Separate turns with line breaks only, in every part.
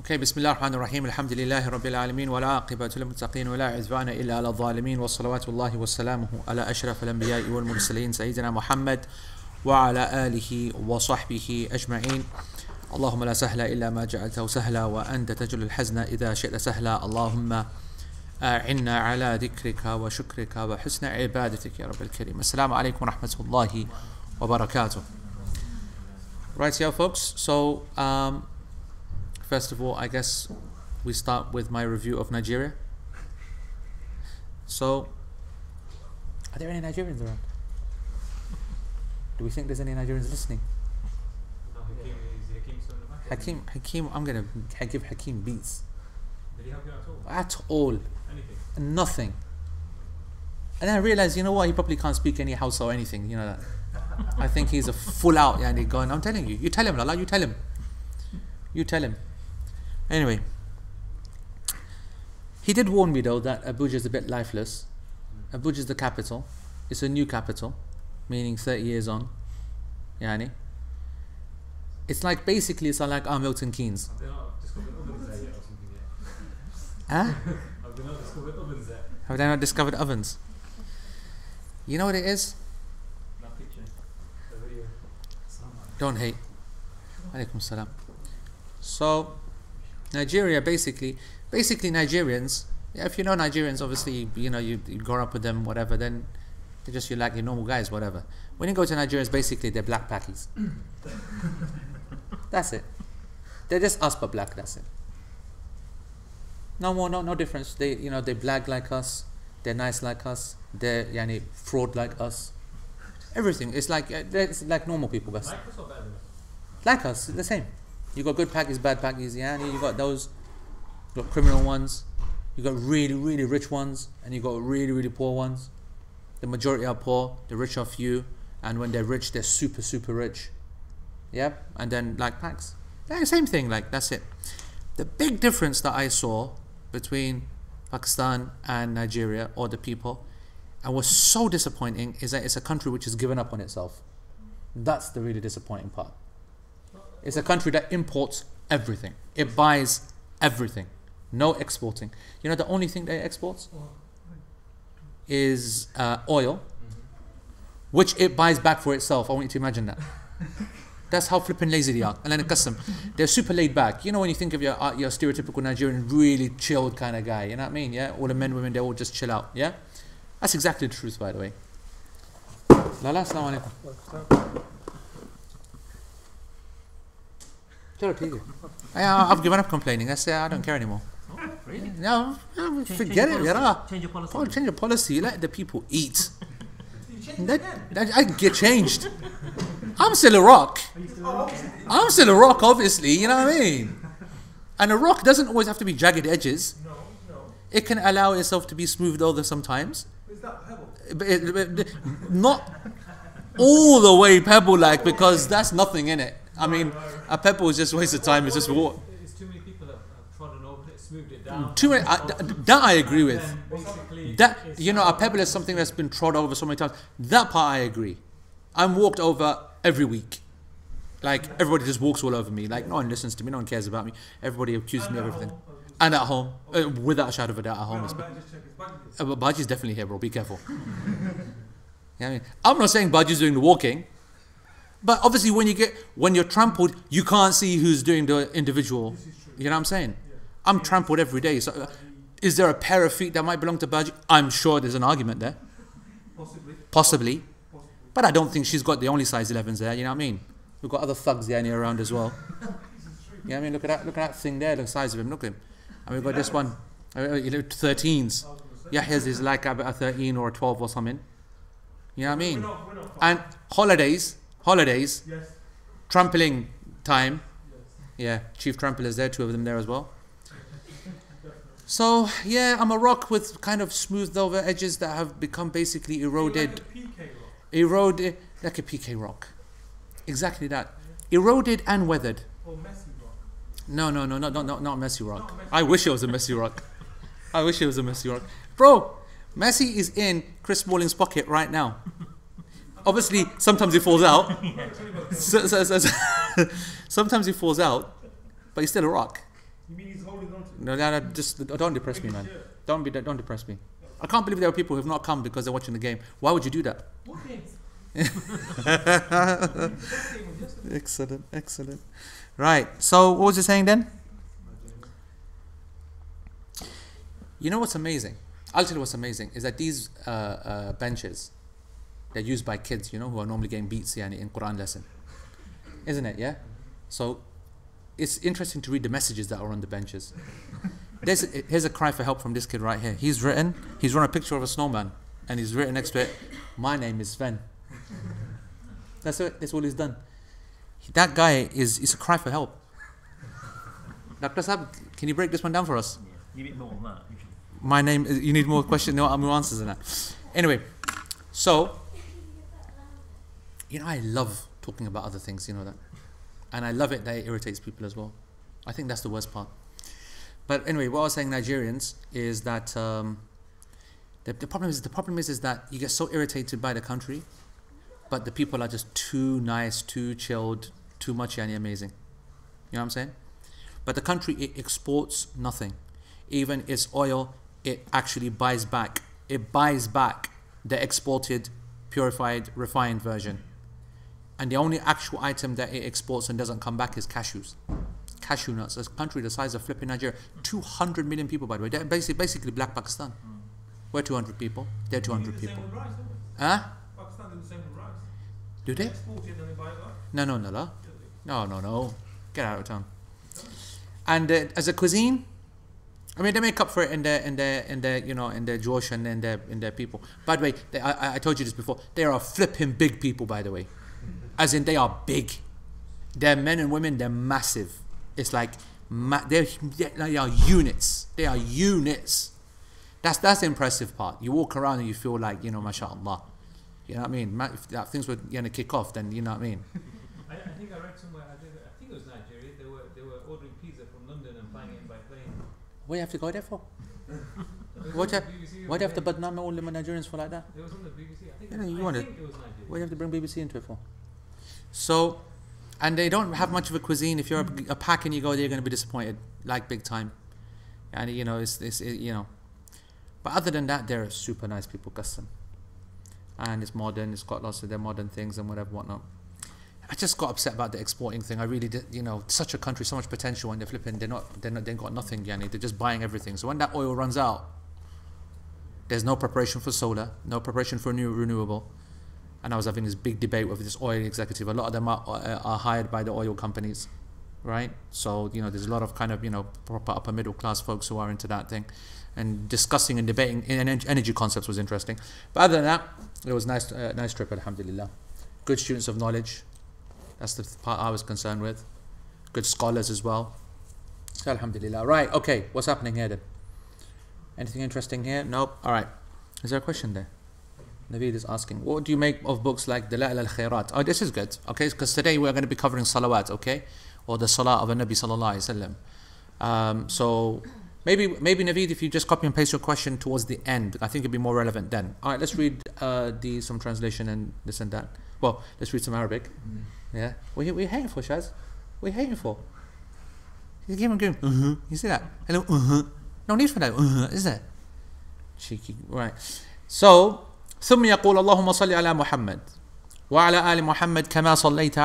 Okay, Bismillah ar-Rahman ar-Rahim, alhamdulillahi rabbil alameen, wa la aqibatu lil muttaqeen, wa la izwana illa ala dhalimin, wa salawatullahi wa salamuhu ala ashraf al-anbiya'i wal mursaleen, Sayyidina Muhammad, wa ala alihi wa sahbihi ajma'een. Allahumma la sahla illa ma ja'altahu sahla, wa anta taj'alul hazna idha shi'ta sahla. Allahumma a'inna ala dhikrika wa shukrika wa husna ibadatik ya rabbil kareem. Assalamu alaikum wa rahmatullahi wa barakatuh. Right here, folks. So, first of all, I guess we start with my review of Nigeria. So, are there any Nigerians around? Do we think there's any Nigerians listening?
No, Hakeem still in the back.
Hakeem, I'm gonna give Hakeem beats.
Did he help you at all?
At all.
Anything?
Nothing. And then I realized, you know what, he probably can't speak any Hausa or anything, you know that. I think he's a full out, yani going, I'm telling you. You tell him, Lala, you tell him. You tell him. Anyway, he did warn me though that Abuja is a bit lifeless. Abuja is the capital. It's a new capital, meaning 30 years on. Yani. It's like basically it's like our Milton Keynes.
Have they not discovered ovens there yet or something yet?
Huh?
Have they not discovered ovens there?
Have they not discovered ovens? You know what it is?
That picture. The video.
Don't hate. Alaikum salam. So, Nigeria basically Nigerians, yeah, if you know Nigerians, obviously, you know, you grow up with them, whatever, then they're just, you're like your normal guys, whatever. When you go to Nigeria, basically they're black packies. That's it. They're just us but black, that's it. No more, no difference. They, you know, they black like us, they're nice like us, they're yani fraud like us. Everything. It's like normal people, best.
Like us or better than us?
Like us, the same. You got good packies, bad packies, yeah. You got those, you got criminal ones, you got really, really rich ones, and you got really, really poor ones. The majority are poor, the rich are few, and when they're rich, they're super, super rich. Yeah, and then like packs. Yeah, same thing, like that's it. The big difference that I saw between Pakistan and Nigeria, or the people, and was so disappointing, is that it's a country which has given up on itself. That's the really disappointing part. It's a country that imports everything. It buys everything. No exporting. You know the only thing they exports is oil, which it buys back for itself. I want you to imagine that. That's how flipping lazy they are. And then a custom. They're super laid back. You know when you think of your stereotypical Nigerian, really chilled kind of guy. You know what I mean? Yeah. All the men, women, they all just chill out. Yeah. That's exactly the truth, by the way. Lala, assalamu alaikum. I've given up complaining. I don't care anymore.
Oh, really?
No, forget it.
Change your policy.
Oh, change your policy. Let the people eat.
You change it
I get changed. I'm still a rock. I'm still a rock, obviously. You know what I mean? And a rock doesn't always have to be jagged edges.
No.
It can allow itself to be smoothed over sometimes.
Is that pebble?
Not all the way pebble-like, because that's nothing in it. I mean, a pebble is just a waste of time. It's just water.
It's too many people that have trodden over it, smoothed it down.
Too many. That I agree with.
And basically,
That,
it's
you know, a pebble is something that's been trod over so many times. That part I agree. I'm walked over every week. Like, everybody just walks all over me. Like, no one listens to me, no one cares about me. Everybody accuses me of everything. And at home, without a shadow of a doubt, at home. But Baji's definitely here, bro. Be careful. You know what I mean? I'm not saying Baji's doing the walking. But obviously when you're trampled, you can't see who's doing the individual. You know what I'm saying? I'm trampled every day. So is there a pair of feet that might belong to Baji? I'm sure there's an argument there. Possibly. But I don't think she's got the only size 11s there, you know what I mean? We've got other thugs there near around as well. You know what I mean? Look at that thing there, the size of him, look at him. And we've got this one, 13s. Yahya's is like a 13 or a 12 or something. You know what I mean? And holidays,
Yes.
trampling time. Yeah, chief tramplers there, 2 of them there as well. So, yeah, I'm a rock with kind of smoothed over edges that have become basically eroded. Eroded, like a PK rock. Exactly that. Eroded and weathered.
Or messy rock.
No, not messy rock. I wish it was a messy rock. I wish it was a messy rock. Bro, Messi is in Chris Smalling's pocket right now. Obviously, sometimes he falls out. Sometimes he falls out, but he's still a rock.
You mean he's holding on to it?
No, just don't depress me, man. Don't depress me. I can't believe there are people who have not come because they're watching the game. Why would you do that?
What games?
Excellent. Right. So what was you saying then? You know what's amazing? I'll tell you what's amazing is that these benches, they're used by kids, you know, who are normally getting beats in Quran lesson, isn't it? Yeah. So it's interesting to read the messages that are on the benches. Here's a cry for help from this kid right here. He's drawn a picture of a snowman, and he's written next to it, "My name is Sven." That's it. That's all he's done. That guy is a cry for help. Dr. Saab, can you break this one down for us?
Yeah, you need more than that.
My name. You need more questions, more answers than that. Anyway, so I love talking about other things. You know that, and I love it that it irritates people as well. I think that's the worst part. But anyway, what I was saying, Nigerians, is that the problem is that you get so irritated by the country, but the people are just too nice, too chilled, too much amazing. You know what I'm saying? But the country, it exports nothing. Even its oil, it actually buys back. It buys back the exported, purified, refined version. And the only actual item that it exports and doesn't come back is cashews. Cashew nuts. A country the size of flipping Nigeria. 200 million people, by the way. They're basically black Pakistan. We're 200 people. They're 200 people. Huh?
Pakistan do the same with rice.
Do they?
Export it and they buy it up.
No. Get out of town. And as a cuisine, I mean, they make up for it in their Josh and in their people. By the way, I told you this before. They are flipping big people, by the way. As in, they are big. They're men and women. They're massive. It's like they are units. They are units. That's the impressive part. You walk around and you feel like, mashallah. You know what I mean? If things were going to kick off, then you know what I mean.
I think I read somewhere. I think it was Nigeria. They were ordering pizza from London and flying it in by plane.
What do you have to go there for? Why do you have to badnam all the Nigerians for like that?
It was on the BBC. I think
Yeah,
it was Nigeria.
What do you have to bring BBC into it for? So, and they don't have much of a cuisine. If you're a pack and you go there, you're going to be disappointed, like big time. And but other than that, they're super nice people, custom. And it's modern. It's got lots of their modern things and whatnot. I just got upset about the exporting thing. I really did. Such a country, so much potential, and they're flipping. They got nothing. They're just buying everything. So when that oil runs out, there's no preparation for solar, no preparation for new renewable. And I was having this big debate with this oil executive. A lot of them are hired by the oil companies, right? So there's a lot of kind of proper upper middle class folks who are into that thing, and discussing and debating energy concepts was interesting. But other than that, it was nice trip, alhamdulillah. Good students of knowledge. That's the part I was concerned with. Good scholars as well. So alhamdulillah. Right, okay, what's happening here then? Anything interesting here? Nope. Alright. Is there a question there? Naveed is asking, what do you make of books like Dala'il al-Khairat? Oh, this is good. Okay, because today we're going to be covering salawat, okay? Or the salah of a Nabi sallallahu alayhi wasallam. So maybe Naveed, if you just copy and paste your question towards the end, I think it'd be more relevant then. Alright, let's read some translation and this and that. Well, let's read some Arabic. Yeah. What are you hating for, Shaz? What are you hating for? You keep on going, You see that? Hello, No need for that, is there? Cheeky. Right. So, ثم يقول اللهم صل على محمد وعلى آل محمد كما صليت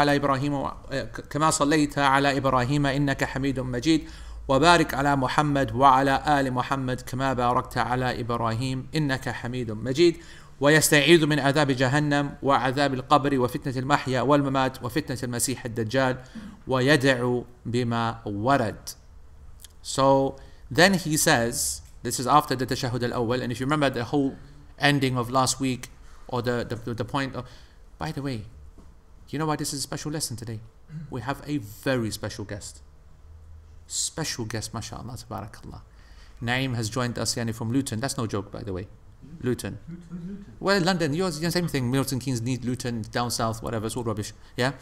على إبراهيم إنك حميد مجيد وبارك على محمد وعلى آل محمد كما باركت على إبراهيم إنك حميد مجيد ويستعيذ من عذاب جهنم وعذاب القبر وفتنة المحيا والممات وفتنة المسيح الدجال ويدعو بما ورد. So then he says, this is after the tashahhud al-awwal, and if you remember the whole ending of last week, or the point of, by the way, you know why this is a special lesson today? We have a very special guest. Special guest, mashallah, tabarakallah. Naeem has joined us from Luton. That's no joke, by the way. Luton. Well, London, you're the same thing. Milton Keynes need Luton, down south, whatever, it's all rubbish. Yeah?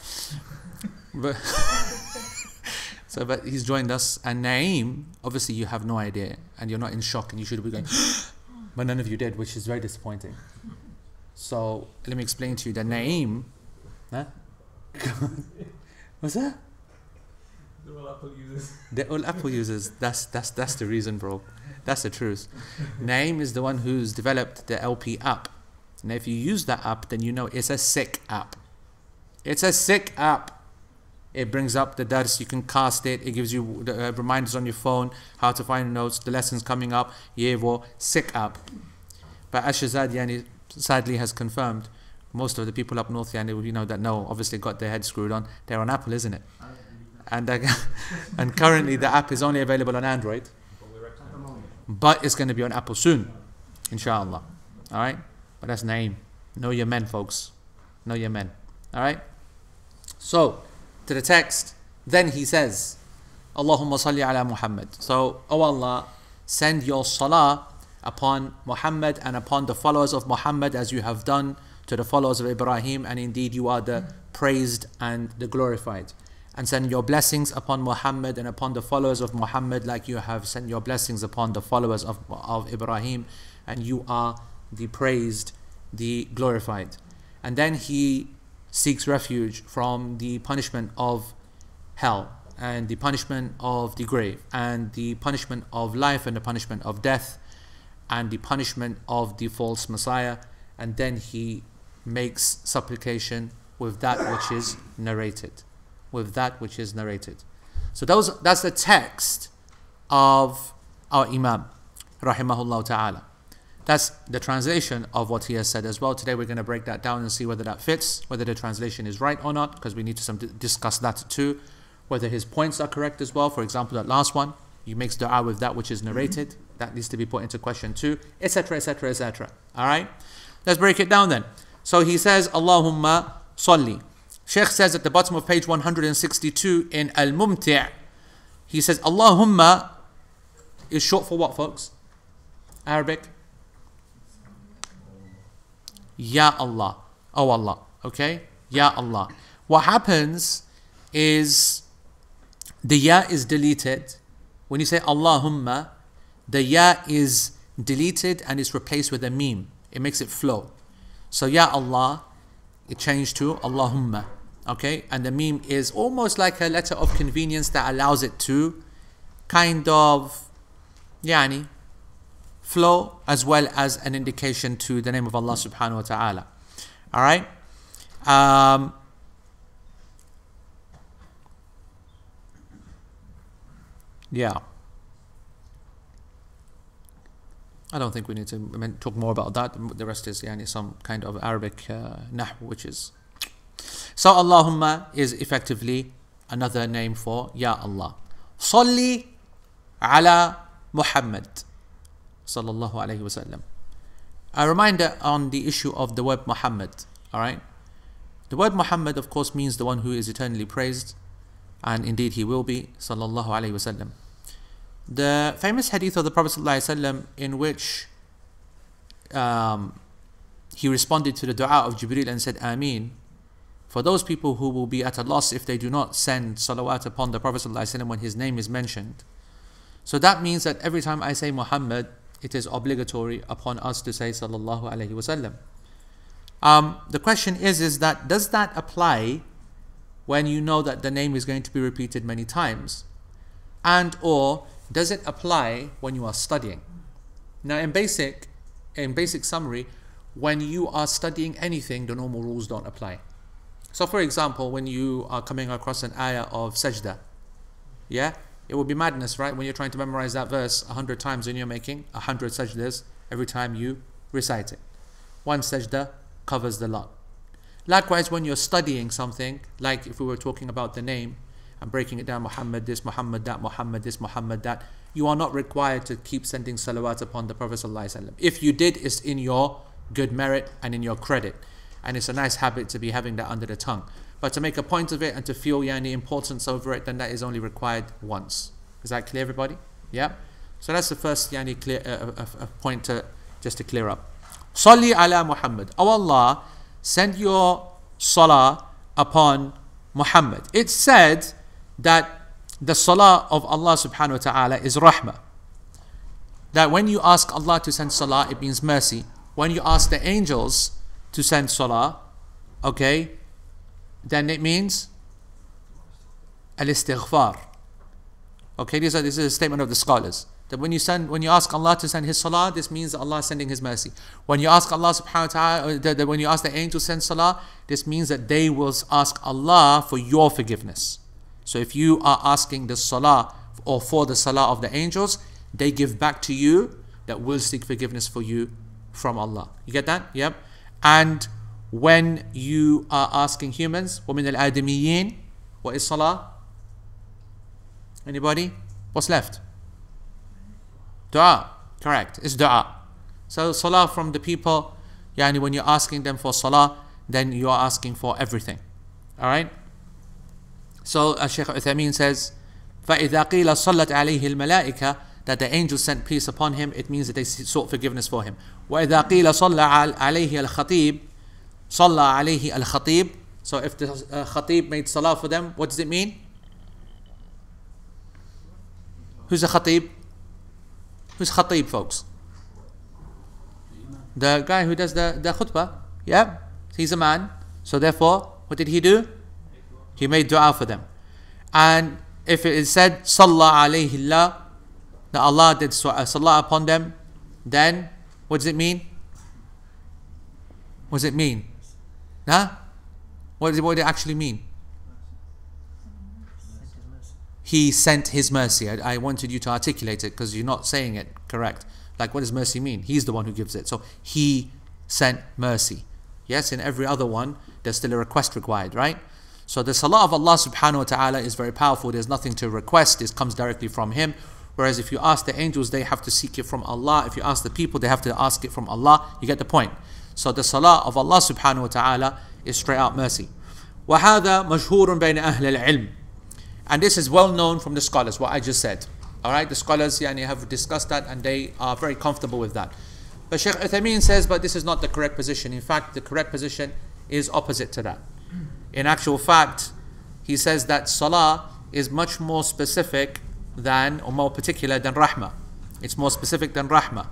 But but he's joined us, and Naeem, obviously you have no idea, and you're not in shock, and you should be going, but none of you did, which is very disappointing. So let me explain to you that Naeem, huh? What's that?
They're all Apple users.
They're all Apple users. That's the reason, bro. That's the truth. Naeem is the one who's developed the LP app. And if you use that app, then you know it's a sick app. It's a sick app. It brings up the dars, you can cast it, it gives you the, reminders on your phone, how to find notes, the lessons coming up, yevo, sick app. But Ash-Shazad yani, sadly has confirmed, most of the people up north yani, you know, that know, obviously got their head screwed on, they're on Apple, isn't it? And and currently the app is only available on Android, but it's going to be on Apple soon, inshallah. Alright? But that's Naeem. Know your men, folks. Know your men. Alright? So, to the text, then he says, Allahumma salli ala Muhammad. So, oh Allah, send your salah upon Muhammad and upon the followers of Muhammad as you have done to the followers of Ibrahim, and indeed you are the praised and the glorified. And send your blessings upon Muhammad and upon the followers of Muhammad like you have sent your blessings upon the followers of Ibrahim, and you are the praised, the glorified. And then he seeks refuge from the punishment of hell and the punishment of the grave and the punishment of life and the punishment of death and the punishment of the false Messiah. And then he makes supplication with that which is narrated. With that which is narrated. So that's the text of our Imam, rahimahullah ta'ala. That's the translation of what he has said as well. Today we're going to break that down and see whether that fits, whether the translation is right or not, because we need to discuss that too. Whether his points are correct as well. For example, that last one, he makes dua with that which is narrated. That needs to be put into question too, etc., etc., etc. Alright? Let's break it down then. So he says, Allahumma salli. Shaykh says at the bottom of page 162 in Al-Mumti', he says, Allahumma is short for what, folks? Arabic? Ya Allah. Oh Allah. Okay? Ya Allah. What happens is the ya is deleted. When you say Allahumma, the ya is deleted and is replaced with a meme. It makes it flow. So Ya Allah, it changed to Allahumma. Okay? And the meme is almost like a letter of convenience that allows it to kind of yani flow, as well as an indication to the name of Allah subhanahu wa ta'ala. Alright? Yeah. I don't think we need to talk more about that. The rest is yani, some kind of Arabic nahw, which is... So Allahumma is effectively another name for Ya Allah. Salli ala Muhammad sallallahu alayhi wasallam. A reminder on the issue of the word Muhammad. Alright? The word Muhammad, of course, means the one who is eternally praised, and indeed he will be, sallallahu alayhi wasallam. The famous hadith of the Prophet sallallahu alayhi wasallam, in which he responded to the dua of Jibreel and said Ameen, for those people who will be at a loss if they do not send salawat upon the Prophet sallallahu alayhi wasallam when his name is mentioned. So that means that every time I say Muhammad, it is obligatory upon us to say sallallahu alayhi wasallam. The question is that does that apply when you know that the name is going to be repeated many times? And or does it apply when you are studying? Now in basic summary, when you are studying anything, the normal rules don't apply. So for example, when you are coming across an ayah of sajda, yeah? It would be madness, right? When you're trying to memorize that verse 100 times and you're making 100 sajdas every time you recite it. One sajda covers the lot. Likewise, when you're studying something, like if we were talking about the name and breaking it down, Muhammad this, Muhammad that, Muhammad this, Muhammad that, you are not required to keep sending salawat upon the Prophet ﷺ. If you did, it's in your good merit and in your credit. And it's a nice habit to be having that under the tongue. But to make a point of it and to feel yani importance over it, then that is only required once. Is that clear, everybody? Yeah? So that's the first yani clear point to just to clear up. Salli ala Muhammad. Oh Allah, send your salah upon Muhammad. It's said that the salah of Allah subhanahu wa ta'ala is rahmah. That when you ask Allah to send salah, it means mercy. When you ask the angels to send salah, okay, then it means al-istighfar. Okay, this is a statement of the scholars. That when you ask Allah to send His salah, this means that Allah is sending His mercy. When you ask Allah subhanahu wa ta'ala, when you ask the angels to send salah, this means that they will ask Allah for your forgiveness. So if you are asking the salah or for the salah of the angels, they give back to you that will seek forgiveness for you from Allah. You get that? Yep. And when you are asking humans, وَمِنَ الْآدَمِيِّينَ, what is salah? Anybody? What's left? Dua. Correct. It's dua. So salah from the people, yani when you're asking them for salah, then you are asking for everything. Alright? So Shaykh Uthaymeen says, فَإِذَا قِيلَ صَلَّتْ عَلَيْهِ الْمَلَائِكَةِ, that the angels sent peace upon him, it means that they sought forgiveness for him. وَإِذَا قِيلَ صَلَّ عَلَيْهِ الْخَطِيبِ صَلَّى عَلَيْهِ الْخَطِيبِ. So if the khatib made salah for them, what does it mean? Who's the khatib? Who's khatib, folks? The guy who does the khutbah. Yeah, he's a man. So therefore, what did he do? He made dua for them. And if it is said, Salla alayhi Allah, that Allah did salah upon them, then what does it mean? What does it mean? Huh? What does it actually mean? He sent His mercy. I wanted you to articulate it because you're not saying it correct. Like, what does mercy mean? He's the one who gives it. So He sent mercy. Yes, in every other one, there's still a request required, right? So the salah of Allah subhanahu wa ta'ala is very powerful. There's nothing to request. It comes directly from Him. Whereas if you ask the angels, they have to seek it from Allah. If you ask the people, they have to ask it from Allah. You get the point. So the salah of Allah subhanahu wa ta'ala is straight out mercy. وَهَذَا مَشْهُورٌ بَيْنَ أَهْلِ الْعِلْمِ. And this is well known from the scholars, what I just said. Alright, the scholars have discussed that and they are very comfortable with that. But Shaykh Uthaymeen says, but this is not the correct position. In fact, the correct position is opposite to that. In actual fact, he says that salah is much more specific than, or more particular than rahmah. It's more specific than rahmah.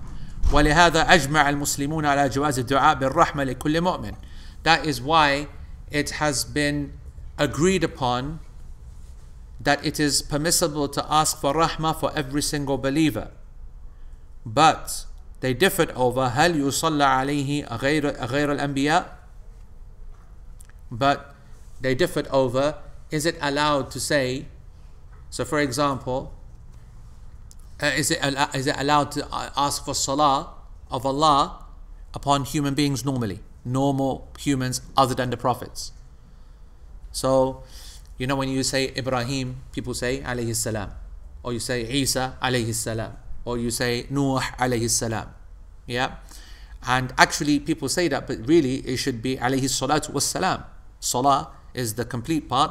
وَلِهَذَا أَجْمَعَ الْمُسْلِمُونَ عَلَى جَوَازِ الدُّعَاء بِالرَّحْمَةِ لِكُلِّ مُؤْمِنٍ. That is why it has been agreed upon that it is permissible to ask for rahmah for every single believer. But they differed over هل يصلى عليه غير الأنبياء. But they differed over, is it allowed to say, so for example, is it allowed to ask for salah of Allah upon human beings normally, normal humans other than the prophets? So, you know when you say Ibrahim, people say alayhi salam, or you say Isa alayhi salam, or you say Nuh alayhi salam. Yeah, and actually people say that, but really it should be alayhi salatu was salam. Salah is the complete part,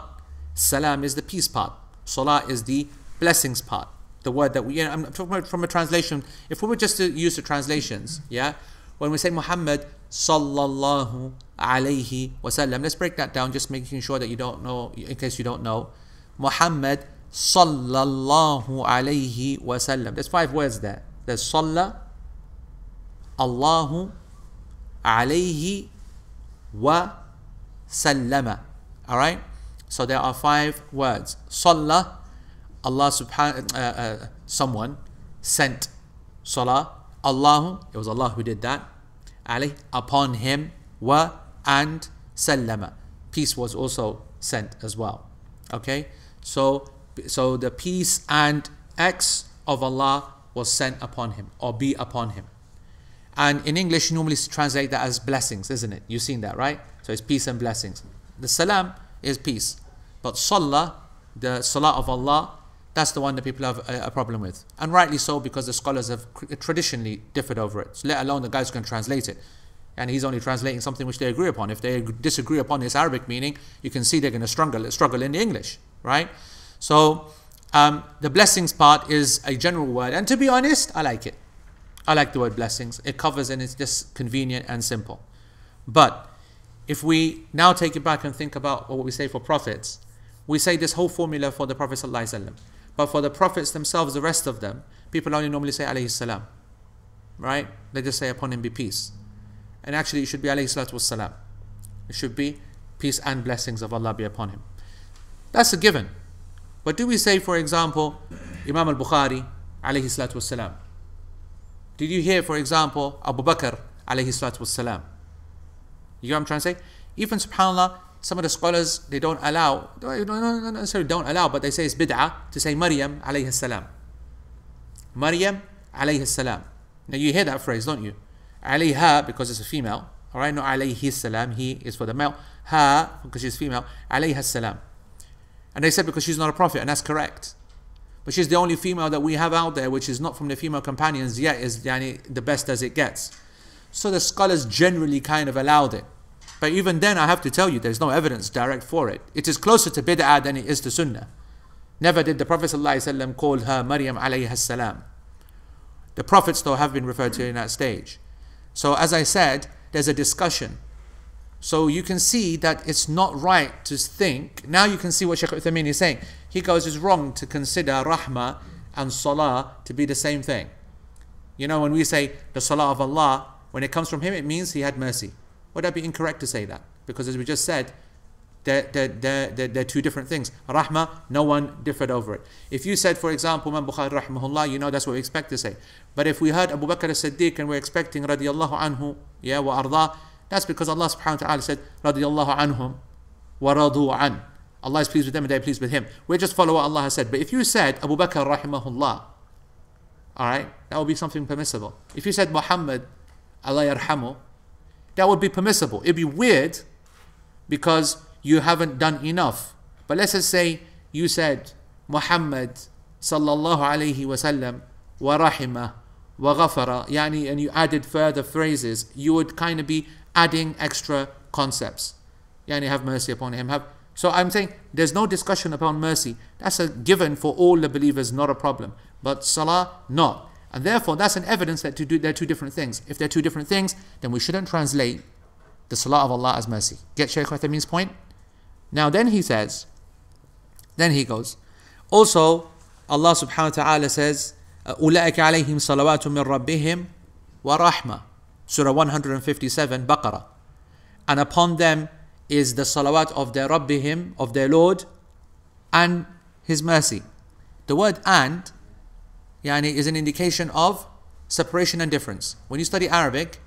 salam is the peace part, salah is the blessings part. The word that I'm talking about from a translation. If we were just to use the translations, yeah, when we say Muhammad sallallahu alayhi wasallam, let's break that down, just making sure that you don't know, in case you don't know. Muhammad sallallahu alayhi wasallam. There's 5 words there. There's salla, Allahu, alayhi, wa sallama. Alright? So there are 5 words. Salla, Allah subhanahu, someone sent salah. Allahu, it was Allah who did that. Alayh, upon him. Wa, and sallama. Peace was also sent as well. Okay? So the peace and X of Allah was sent upon him, or be upon him. And in English, you normally translate that as blessings, isn't it? You've seen that, right? So it's peace and blessings. The salam is peace. But salah, the salah of Allah, that's the one that people have a problem with. And rightly so, because the scholars have traditionally differed over it. So let alone the guys who can translate it. And he's only translating something which they agree upon. If they disagree upon its Arabic meaning, you can see they're going to struggle in the English, right? So the blessings part is a general word. And to be honest, I like it. I like the word blessings. It covers and it's just convenient and simple. But if we now take it back and think about what we say for prophets, we say this whole formula for the Prophet ﷺ. But for the prophets themselves, the rest of them, people only normally say alayhi salam. Right? They just say upon him be peace. And actually it should be alayhi salatu wassalam. It should be peace and blessings of Allah be upon him. That's a given. But do we say, for example, Imam al-Bukhari alayhi salatu wassalam? Did you hear, for example, Abu Bakr alayhi salatu wassalam? You know what I'm trying to say? Even subhanAllah, some of the scholars, they don't allow, not necessarily don't allow, but they say it's bid'ah to say Maryam alayhi salam. Maryam alayhi salam. Now you hear that phrase, don't you? Alayha, because it's a female. Alright, not alayhi salam, he is for the male. Ha, because she's female. Alayha salam. And they said because she's not a prophet, and that's correct. But she's the only female that we have out there which is not from the female companions yet, is the best as it gets. So the scholars generally kind of allowed it. But even then, I have to tell you, there's no evidence direct for it. It is closer to bid'ah than it is to sunnah. Never did the Prophet ﷺ call her Maryam alayha salam. The prophets though have been referred to in that stage. So as I said, there's a discussion. So you can see that it's not right to think. Now you can see what Shaykh Uthaymeen is saying. He goes, it's wrong to consider rahmah and salah to be the same thing. You know, when we say the salah of Allah, when it comes from Him, it means He had mercy. Would that be incorrect to say that? Because as we just said, they're two different things. Rahmah, no one differed over it. If you said, for example, Imam Bukhari rahimahullah, you know that's what we expect to say. But if we heard Abu Bakr as-Siddiq and we're expecting radiyallahu anhu, yeah, wa arda, that's because Allah subhanahu wa ta'ala said, radiyallahu anhum wa radu an. Allah is pleased with them and they're pleased with Him. We just follow what Allah has said. But if you said Abu Bakr rahimahullah, alright, that would be something permissible. If you said Muhammad, Allah yarhamu, that would be permissible. It'd be weird because you haven't done enough. But let's just say you said Muhammad sallallahu alayhi wa sallam wa rahimah wa ghafara, yani, and you added further phrases, you would kind of be adding extra concepts. Yani, have mercy upon him. So I'm saying there's no discussion upon mercy. That's a given for all the believers, not a problem. But salah, not. And therefore, that's an evidence that they're two different things. If they're two different things, then we shouldn't translate the salah of Allah as mercy. Get Shaykh Uthaymeen's point? Now then he says, then he goes, also Allah subhanahu wa ta'ala says, أُولَٰئِكَ عَلَيْهِمْ صَلَوَاتٌ مِّن رَبِّهِمْ وَرَحْمَةٌ, Surah 157, Baqarah. And upon them is the salawat of their Rabbihim, of their Lord, and His mercy. The word and, yani, is an indication of separation and difference. When you study Arabic,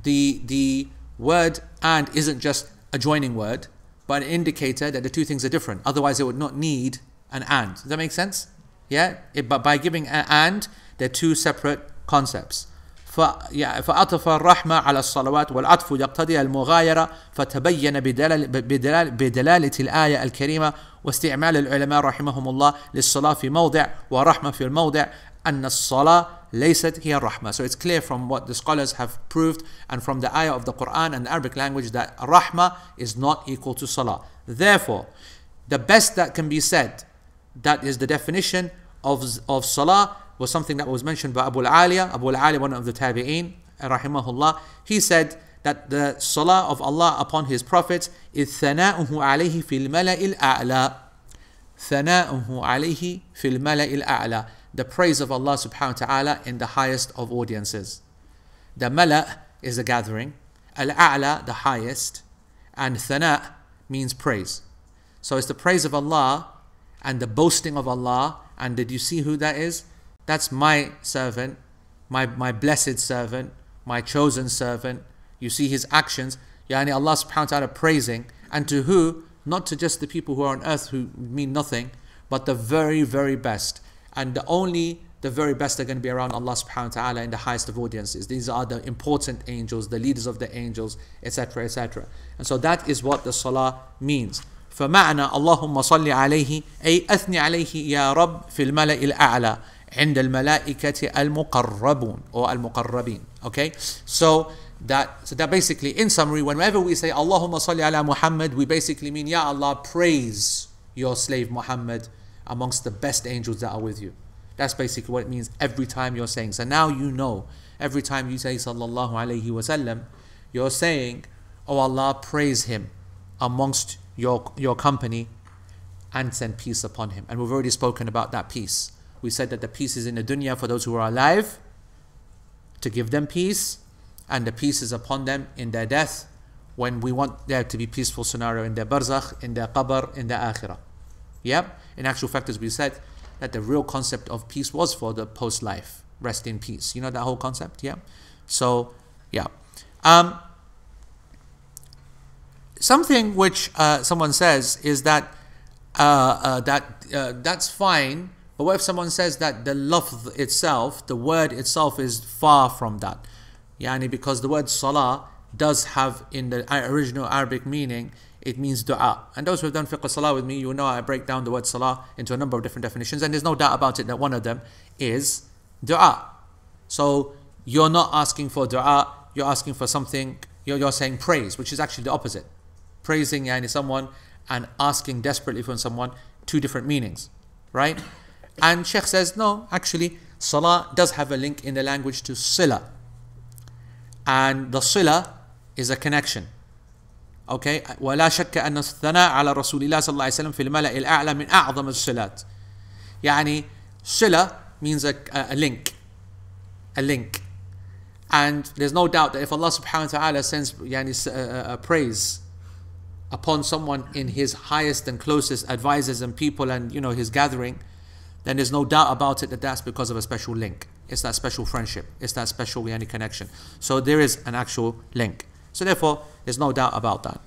the word and isn't just a joining word, but an indicator that the two things are different. Otherwise, it would not need an and. Does that make sense? Yeah? But by giving an and, they're two separate concepts. فأطف الرحمة على الصلوات والعطف يقتضي المغايرة فتبين بدلالة الآية الكريمة واستعمال العلماء رحمهم الله للصلاة في موضع ورحمة في الموضع أن الصلاة ليست هي الرحمة. So it's clear from what the scholars have proved and from the ayah of the Quran and the Arabic language that rahmah is not equal to salah. Therefore, the best that can be said, that is the definition of salah, was something that was mentioned by Abu al-Aliya, one of the tabi'een, rahimahullah. He said that the salah of Allah upon His prophets is ثَنَاؤُهُ عَلَيْهِ فِي الْمَلَإِ الْأَعْلَى. ثَنَاؤُهُ عَلَيْهِ فِي الْمَلَإِ الْأَعْلَى. The praise of Allah subhanahu wa ta'ala in the highest of audiences. The mala' is a gathering, al-a'la, the highest, and thana' means praise. So it's the praise of Allah and the boasting of Allah. And did you see who that is? That's my servant, my blessed servant, my chosen servant. You see his actions. Yani Allah subhanahu wa ta'ala praising. And to who? Not to just the people who are on earth who mean nothing, but the very, very best. And the very best are going to be around Allah subhanahu wa ta'ala in the highest of audiences. These are the important angels, the leaders of the angels, etc., etc. And so that is what the salah means. فَمَعْنَا اللَّهُمَّ صَلِّ عَلَيْهِ أي أثني عليه يا رب في الملأ الأعلى عند الملائكة المقربون or المقربين. Okay, so that basically, in summary, whenever we say Allahumma salli ala Muhammad, we basically mean, Ya Allah, praise your slave Muhammad amongst the best angels that are with you. That's basically what it means every time you're saying. So now you know, every time you say sallallahu alayhi wasallam, you're saying, oh Allah, praise him amongst your company and send peace upon him. And we've already spoken about that peace. We said that the peace is in the dunya for those who are alive, to give them peace, and the peace is upon them in their death, when we want there to be peaceful scenario in their barzakh, in their qabr, in their akhirah. Yep. In actual fact, as we said, that the real concept of peace was for the post-life. Rest in peace. You know that whole concept? Yeah. So, yeah. Something which someone says is that that's fine, but what if someone says that the lafz itself, the word itself, is far from that? Yani because the word salah does have, in the original Arabic meaning, it means dua. And those who have done fiqh salah with me, you know I break down the word salah into a number of different definitions, and there's no doubt about it that one of them is dua. So you're not asking for dua, you're asking for something, you're saying praise, which is actually the opposite. Praising yani someone and asking desperately for someone, two different meanings, right? And Sheikh says, no, actually, salah does have a link in the language to sila. And the sila is a connection. Okay? وَلَا شَكَّ أَنَّ الثَّنَاءَ عَلَى رَسُولِ اللَّهِ صلى الله عليه وسلم في الملأ الأعلى من أعظم الصلات. يعني sila means a link. A link. And there's no doubt that if Allah subhanahu wa ta'ala sends yani, praise upon someone in his highest and closest advisors and people and his gathering, then there's no doubt about it that that's because of a special link. It's that special friendship. It's that special connection. So there is an actual link. So therefore, there's no doubt about that.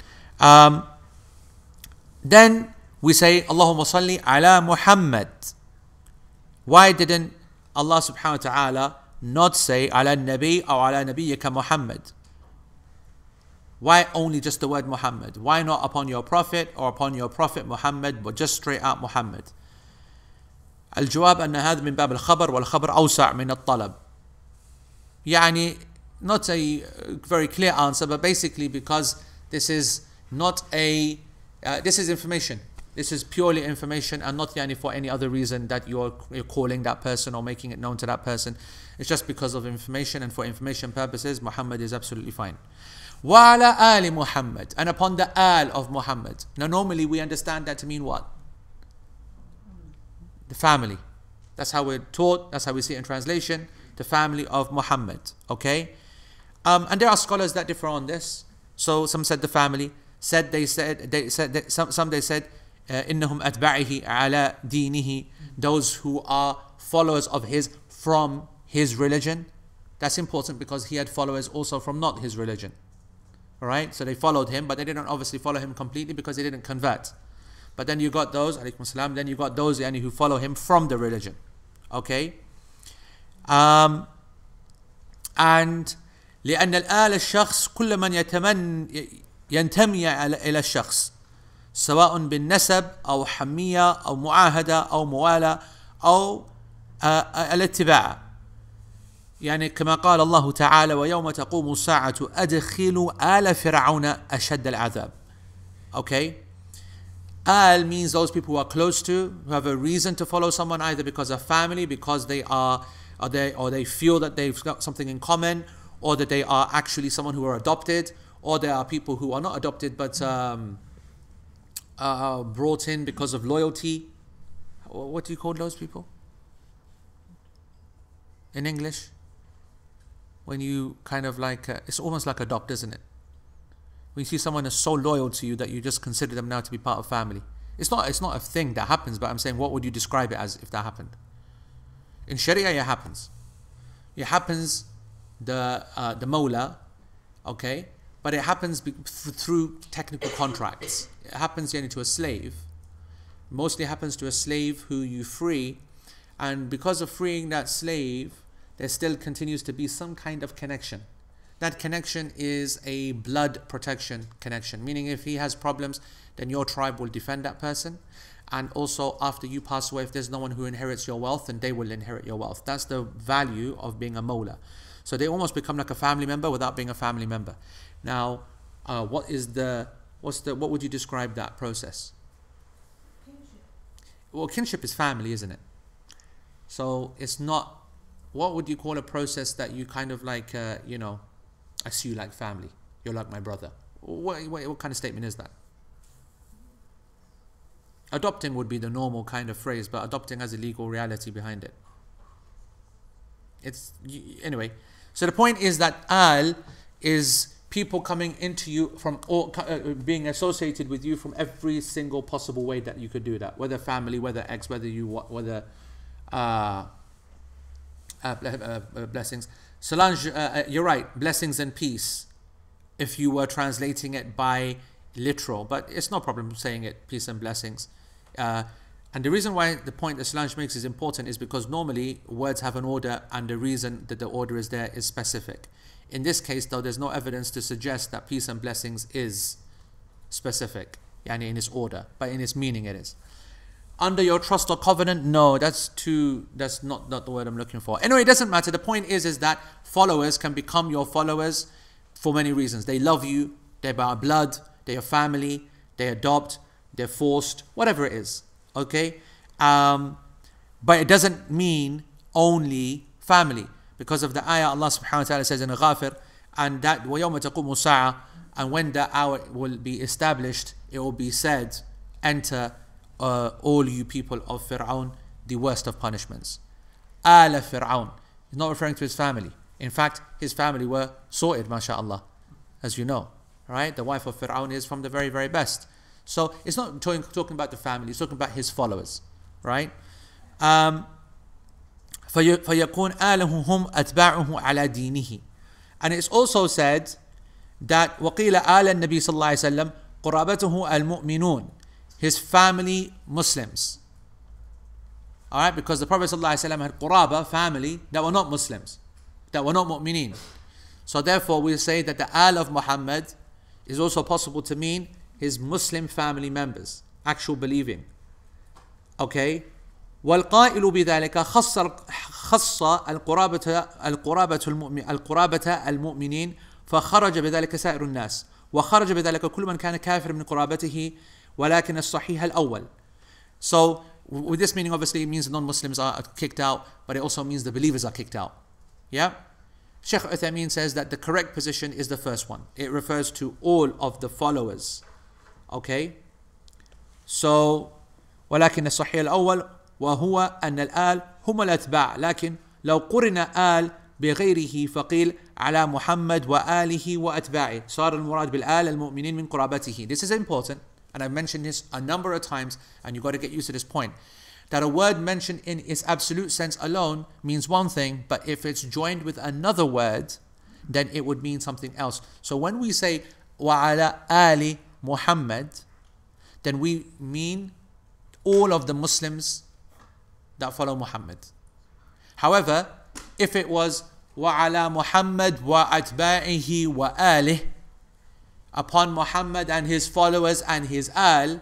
Then we say, Allahumma salli ala Muhammad. Why didn't Allah subhanahu wa ta'ala not say ala nabi or ala nabiyyika Muhammad? Why only just the word Muhammad? Why not upon your Prophet or upon your Prophet Muhammad, but just straight out Muhammad? الجواب أن هذا من باب الخبر والخبر أوسع من الطلب. يعني, not a very clear answer, but basically because this is not a, this is information. This is purely information and not for any other reason that you're calling that person or making it known to that person. It's just because of information, and for information purposes, Muhammad is absolutely fine. وَعَلَى آلِ Muhammad, and upon the al of Muhammad. Now normally we understand that to mean what? The family. That's how we're taught, that's how we see it in translation, the family of Muhammad. Okay? And there are scholars that differ on this. So some said the family, some they said إنهم أتباعه على دينه, those who are followers of his from his religion. That's important because he had followers also from not his religion. Alright, so they followed him, but they didn't obviously follow him completely because they didn't convert. But then you got those, alaykum salam, then you got those who follow him from the religion. Okay? And لأن الآل الشخص كل من ينتمي إلى الشخص سواء بالنسب أو حمية أو معاهدة أو موالة أو الاتباع. يعني كما قال الله تعالى ويوم تقوم الساعة أدخلوا آل فرعون أشد العذاب. Okay? Al means those people who are close to, who have a reason to follow someone, either because of family, because they are, or they feel that they've got something in common, or that they are actually someone who are adopted, or there are people who are not adopted but brought in because of loyalty. What do you call those people in English? When you kind of like, it's almost like adopt, isn't it? When you see someone is so loyal to you that you just consider them now to be part of family. It's not a thing that happens, but I'm saying, what would you describe it as if that happened? In Sharia, it happens. It happens, the mawla, okay? But it happens through technical contracts. It happens to a slave. Mostly happens to a slave who you free, and because of freeing that slave, there still continues to be some kind of connection. That connection is a blood protection connection, meaning if he has problems, then your tribe will defend that person. And also after you pass away, if there's no one who inherits your wealth, then they will inherit your wealth. That's the value of being a mawla. So they almost become like a family member without being a family member. Now, what would you describe that process?
Kinship.
Well, kinship is family, isn't it? So it's not, what would you call a process that you kind of like, I see you like family. You're like my brother. What kind of statement is that? Adopting would be the normal kind of phrase, but adopting has a legal reality behind it. Anyway. So the point is that al is people coming into you from all, being associated with you from every single possible way that you could do that. Whether family, whether ex, whether blessings. Solange, you're right, blessings and peace, if you were translating it by literal, but it's no problem saying it, peace and blessings. And the reason why the point that Solange makes is important is because normally words have an order, and the reason that the order is there is specific. In this case, though, there's no evidence to suggest that peace and blessings is specific, yani in its order, but in its meaning it is. Under your trust or covenant, no, that's not the word I'm looking for. Anyway, it doesn't matter. The point is that followers can become your followers for many reasons. They love you, they're by blood, they're your family, they adopt, they're forced, whatever it is. Okay? But it doesn't mean only family. Because of the ayah Allah subhanahu wa ta'ala says in Ghafir, and that وَيَوْمَ تَقُومُ السَّاعَةُ, and when the hour will be established, it will be said, enter all you people of Fir'aun, the worst of punishments. Ala Fir'aun. He's not referring to his family. In fact, his family were sorted, mashallah, as you know. Right? The wife of Fir'aun is from the very, very best. So it's not talking about the family, it's talking about his followers. Right? فَيَكُونْ آلَهُ هُمْ أَتْبَاعُهُ عَلَى دِينِهِ. And it's also said that وَقِيلَ آلَ النَّبِي صلى الله عليه وسلم قُرَابَتُهُ الْمُؤْمِنُونَ, his family Muslims. Alright, because the Prophet ﷺ had quraba, family, that were not Muslims, that were not mu'mineen. So therefore we say that the al of Muhammad is also possible to mean his Muslim family members, actual believing. Okay? والقائل بذلك خص القرابة المؤمنين فخرج بذلك سائر الناس وخرج بذلك كل من كان كافر من قرابته ولكن الصحيح الأول. So with this meaning, obviously it means non-Muslims are kicked out, but it also means the believers are kicked out. Yeah? Shaykh Uthaymeen says that the correct position is the first one. It refers to all of the followers. Okay? So ولكن الصحيح الأول وهو أن الآل هم الأتباع لكن لو قرن آل بغيره فقيل على محمد وآله وأتباعه صار المراد بالآل المؤمنين من قرابته. This is important, and I've mentioned this a number of times, and you've got to get used to this point, that a word mentioned in its absolute sense alone means one thing, but if it's joined with another word, then it would mean something else. So when we say وعلى آل Muhammad, then we mean all of the Muslims that follow Muhammad. However, if it was وَعَلَى مُحَمَّدْ وَأَتْبَاعِهِ وَآلِهِ, upon Muhammad and his followers and his al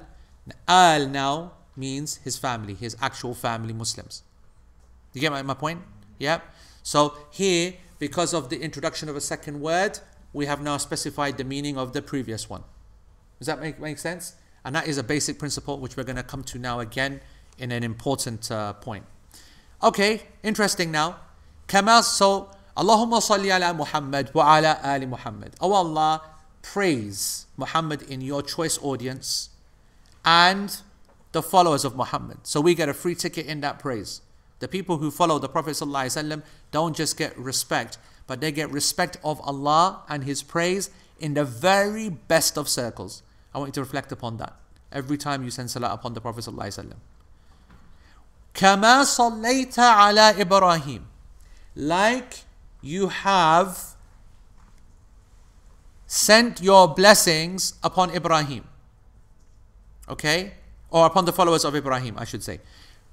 now means his family, his actual family Muslims. You get my point? Yeah? So here, because of the introduction of a second word, we have now specified the meaning of the previous one. Does that make sense? And that is a basic principle which we're going to come to now again in an important point. Okay, interesting now. Kama, so Allahumma salli ala Muhammad wa ala ali Muhammad. Oh Allah, praise Muhammad in your choice audience and the followers of Muhammad. So we get a free ticket in that praise. The people who follow the Prophet ﷺ don't just get respect, but they get respect of Allah and His praise in the very best of circles. I want you to reflect upon that every time you send salah upon the Prophet ﷺ. كما صليت على إبراهيم, like you have sent your blessings upon Ibrahim. Okay? Or upon the followers of Ibrahim, I should say.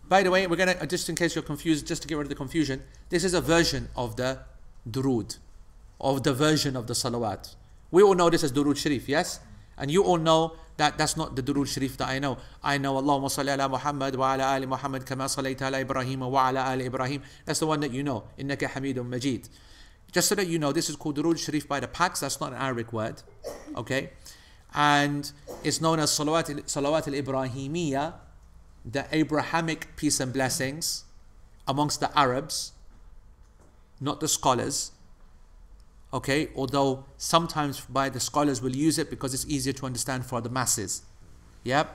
By the way, we're going to, just in case you're confused, just to get rid of the confusion, this is a version of the durood, of the version of the salawat. We all know this as durood sharif, yes? And you all know that that's not the durood sharif that I know. I know Allahumma salli ala Muhammad wa ala ali Muhammad kama sallaita ala Ibrahim wa ala ali Ibrahim. That's the one that you know. Innaka Hamidun Majid. Just so that you know, this is called durood sharif by the Paks. That's not an Arabic word. Okay? And it's known as salawat al-Ibrahimiyya, the Abrahamic peace and blessings amongst the Arabs, not the scholars. Okay, although sometimes by the scholars will use it because it's easier to understand for the masses. Yep.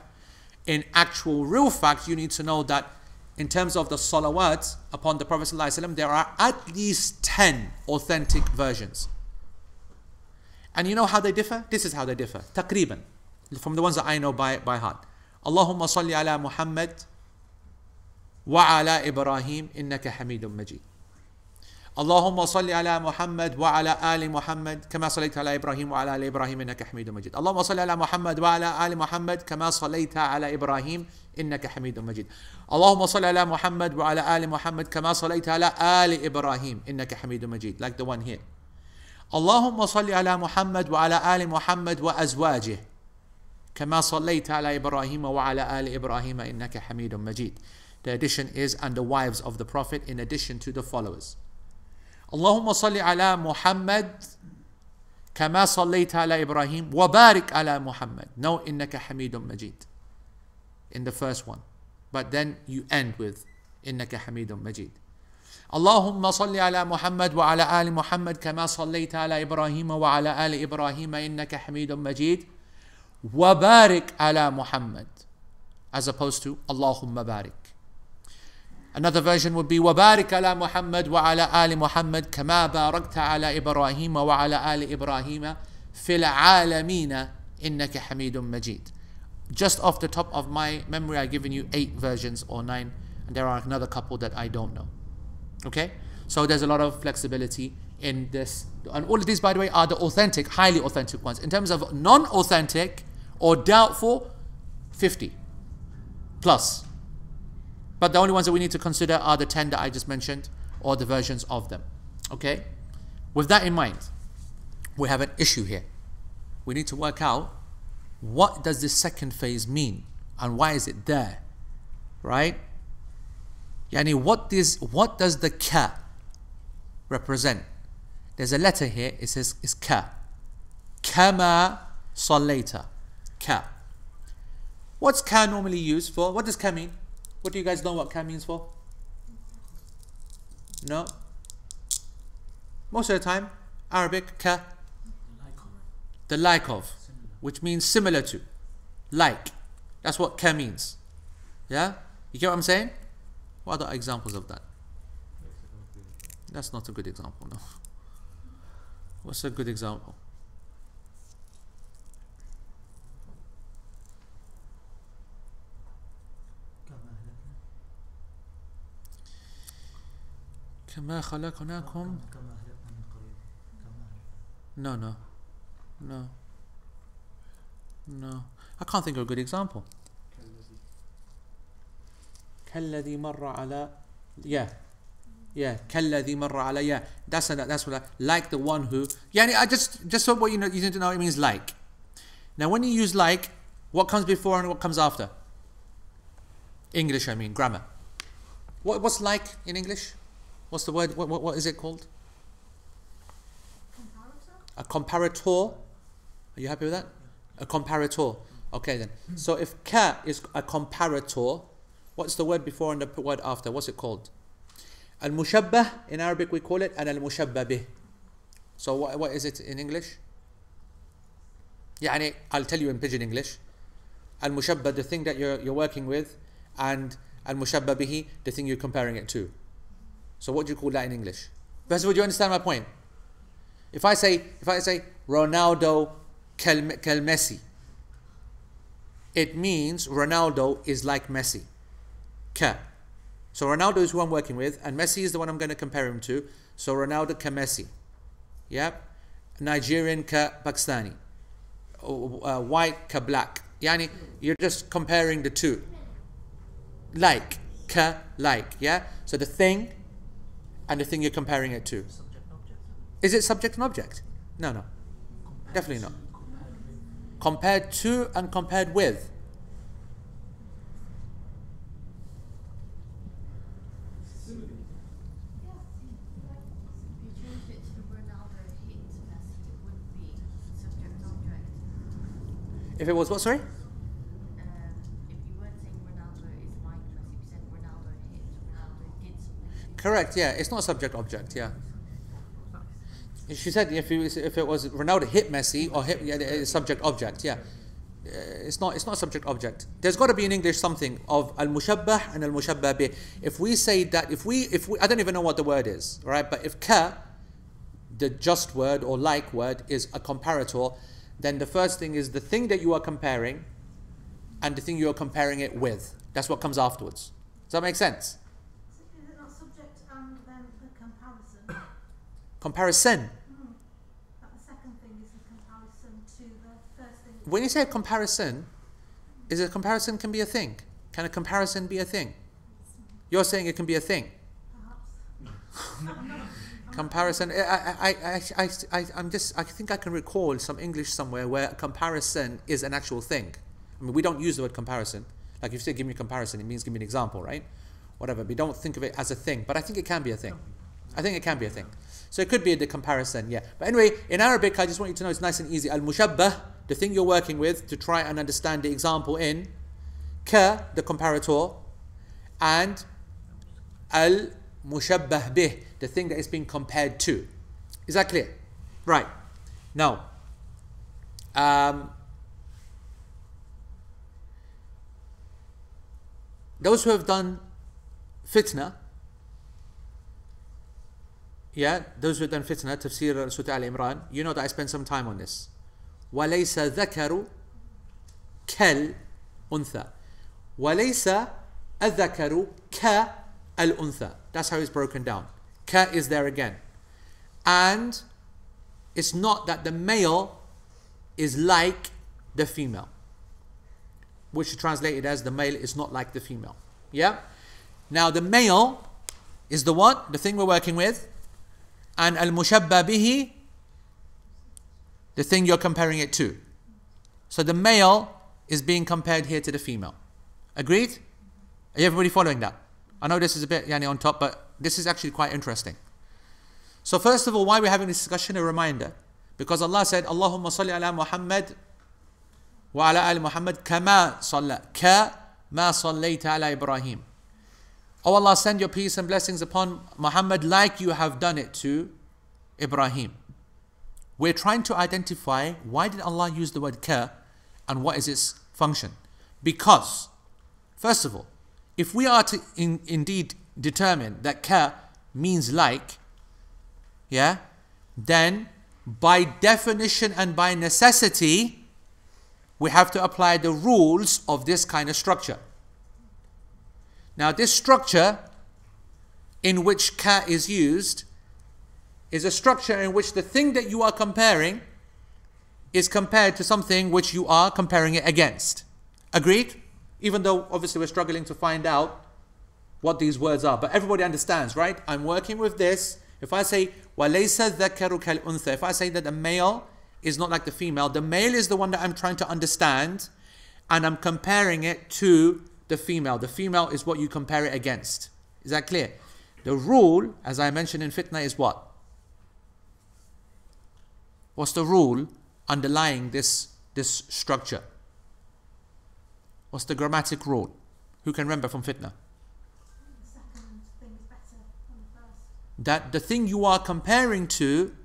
In actual real fact, you need to know that in terms of the salawat upon the Prophet ﷺ, there are at least 10 authentic versions. And you know how they differ? This is how they differ. Taqriban. From the ones that I know by heart. Allahumma salli ala Muhammad وعلى إبراهيم إنك حميد مجيد. اللهم صل على محمد وعلى آل محمد كما صليت على إبراهيم وعلى آل إبراهيم إنك حميد مجيد. اللهم صل على محمد وعلى آل محمد كما صليت على إبراهيم إنك حميد مجيد. اللهم صل على محمد وعلى آل محمد كما صليت على آل إبراهيم إنك حميد مجيد. Like the one here. اللهم صل على محمد وعلى آل محمد وأزواجه كما صليت على إبراهيم وعلى آل إبراهيم إنك حميد مجيد. The addition is and the wives of the Prophet in addition to the followers. اللهم صل على محمد كما صليت على إبراهيم وبارك على محمد. No, إنك حميد مجيد in the first one. But then you end with إنك حميد مجيد. اللهم صل على محمد وعلى آل محمد كما صليت على إبراهيم وعلى آل إبراهيم إنك حميد مجيد وبارك على محمد, as opposed to اللهم بارك. Another version would be وبارك على محمد وعلى آل محمد كما باركت على إبراهيم وعلى آل إبراهيم في العالمين إنك حميد مجيد. Just off the top of my memory, I've given you 8 versions or 9, and there are another couple that I don't know. Okay? So there's a lot of flexibility in this. And all of these, by the way, are the authentic, highly authentic ones. In terms of non-authentic or doubtful, 50 plus. But the only ones that we need to consider are the 10 that I just mentioned, or the versions of them. Okay? With that in mind, we have an issue here. We need to work out, what does this second phase mean? And why is it there? Right? Yani what does the ka represent? There's a letter here, it says it's ka. Kama sallaita. Ka. What's ka normally used for? What does ka mean? What do you guys know what ka means for? No? Most of the time, Arabic, ka, the like of, which means similar to, like. That's what ka means. Yeah? You get what I'm saying? What are the examples of that? That's not a good example, no. What's a good example? كما خلقناكم. No. I can't think of a good example. كالذي مر على. Yeah. كالذي مر على. Yeah. That's what I like, the one who. Yani, I just so what you know, you need to know it means like. Now when you use like, what comes before and what comes after? English, I mean, grammar. What's like in English? What's the word? What is it called?
Comparator?
A comparator. Are you happy with that? A comparator. Okay then. So if ka is a comparator, what's the word before and the word after? What's it called? Al-mushabbah in Arabic we call it, and al-mushabbah bih. So what is it in English? Yani, I'll tell you in pidgin English. Al-mushabbah, the thing that you're working with, and al-mushabbah bihi, the thing you're comparing it to. So what do you call that in English? First of all, do you understand my point? If I say Ronaldo kel Messi, it means Ronaldo is like Messi. Ka. So Ronaldo is who I'm working with, and Messi is the one I'm going to compare him to. So Ronaldo ka Messi. Yep. Nigerian ka Pakistani. White ka black. Yani, you're just comparing the two. Like. Ka, like. Yeah? So the thing and the thing you're comparing it to. Is it subject and object? No. Definitely not. Compared to and compared with. If it was what, sorry?
If you weren't saying Ronaldo is like Messi, you said Ronaldo did something.
Correct, yeah. It's not subject object, yeah. She said if it was Ronaldo hit Messi or hit, yeah, subject object, yeah. It's not subject object. There's got to be in English something of al-mushabbah and al-mushabbah bih. If we say that, if we I don't even know what the word is, right? But if ka, the just word or like word, is a comparator, then the first thing is the thing that you are comparing and the thing you are comparing it with. That's what comes afterwards. that make sense?
So is it not subject and then the comparison?
Comparison.
But the second thing is the comparison to the first thing.
When you say comparison, is a comparison can be a thing? Can a comparison be a thing? You're saying it can be a thing.
Perhaps.
Comparison. I think I can recall some English somewhere where a comparison is an actual thing. I mean, we don't use the word comparison. Like if you say give me a comparison, it means give me an example, right? Whatever. We don't think of it as a thing, but I think it can be a thing. I think it can be a thing. So it could be the comparison, yeah. But anyway, in Arabic, I just want you to know it's nice and easy. Al-mushabbah, the thing you're working with to try and understand the example in, ka, the comparator, and al-mushabbah bih, the thing that is being compared to. Is that clear? Right. Now, those who have done fitna, those who have done fitna, tafsir Surah Al-Imran, you know that I spent some time on this. وَلَيْسَ ذَكَرُ كَالْأُنْثَى وَلَيْسَ الذَّكَرُ كَالْأُنْثَى. That's how it's broken down. Ka is there again. And it's not that the male is like the female, which is translated as the male is not like the female. Yeah? Now the male is the what? The thing we're working with. And al-mushabba bihi, the thing you're comparing it to. So the male is being compared here to the female. Agreed? Are everybody following that? I know this is a bit on top, but this is actually quite interesting. So first of all, why we're having this discussion, a reminder. Because Allah said, Allahumma salli ala Muhammad wa ala ali Muhammad kama sallayta ala Ibrahim. Oh Allah, send your peace and blessings upon Muhammad like you have done it to Ibrahim. We're trying to identify why did Allah use the word ka and what is its function. Because, first of all, if we are to indeed determine that ka means like, then by definition and by necessity, we have to apply the rules of this kind of structure. Now this structure in which ka is used is a structure in which the thing that you are comparing is compared to something which you are comparing it against. Agreed? Even though obviously we're struggling to find out what these words are. But everybody understands, right? I'm working with this. If I say, وَلَيْسَ الذَّكَرُ كَالْأُنْثَى, if I say that the male is not like the female, the male is the one that I'm trying to understand, and I'm comparing it to the female. The female is what you compare it against. Is that clear? The rule, as I mentioned in fitna, is what? What's the rule underlying this structure? What's the grammatic rule? Who can remember from fitna?
The second thing is better than the first.
That the thing you are comparing to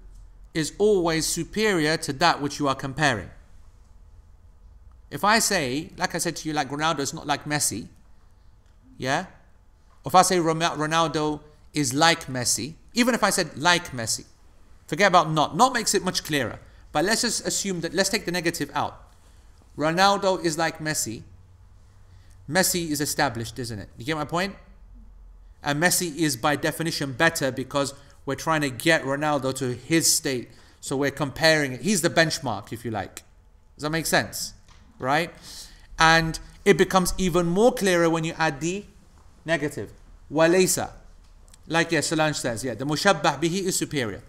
is always superior to that which you are comparing. If I say, like I said to you, like Ronaldo is not like Messi, or if I say Ronaldo is like Messi, even if I said like Messi, forget about not makes it much clearer. But let's just assume that, let's take the negative out. Ronaldo is like Messi. Messi is established, isn't it? You get my point? And Messi is by definition better because we're trying to get Ronaldo to his state. So we're comparing it. He's the benchmark, if you like. Does that make sense? Right? And it becomes even more clearer when you add the negative. Walaysa. Like Solange says, the mushabbah bihi is superior.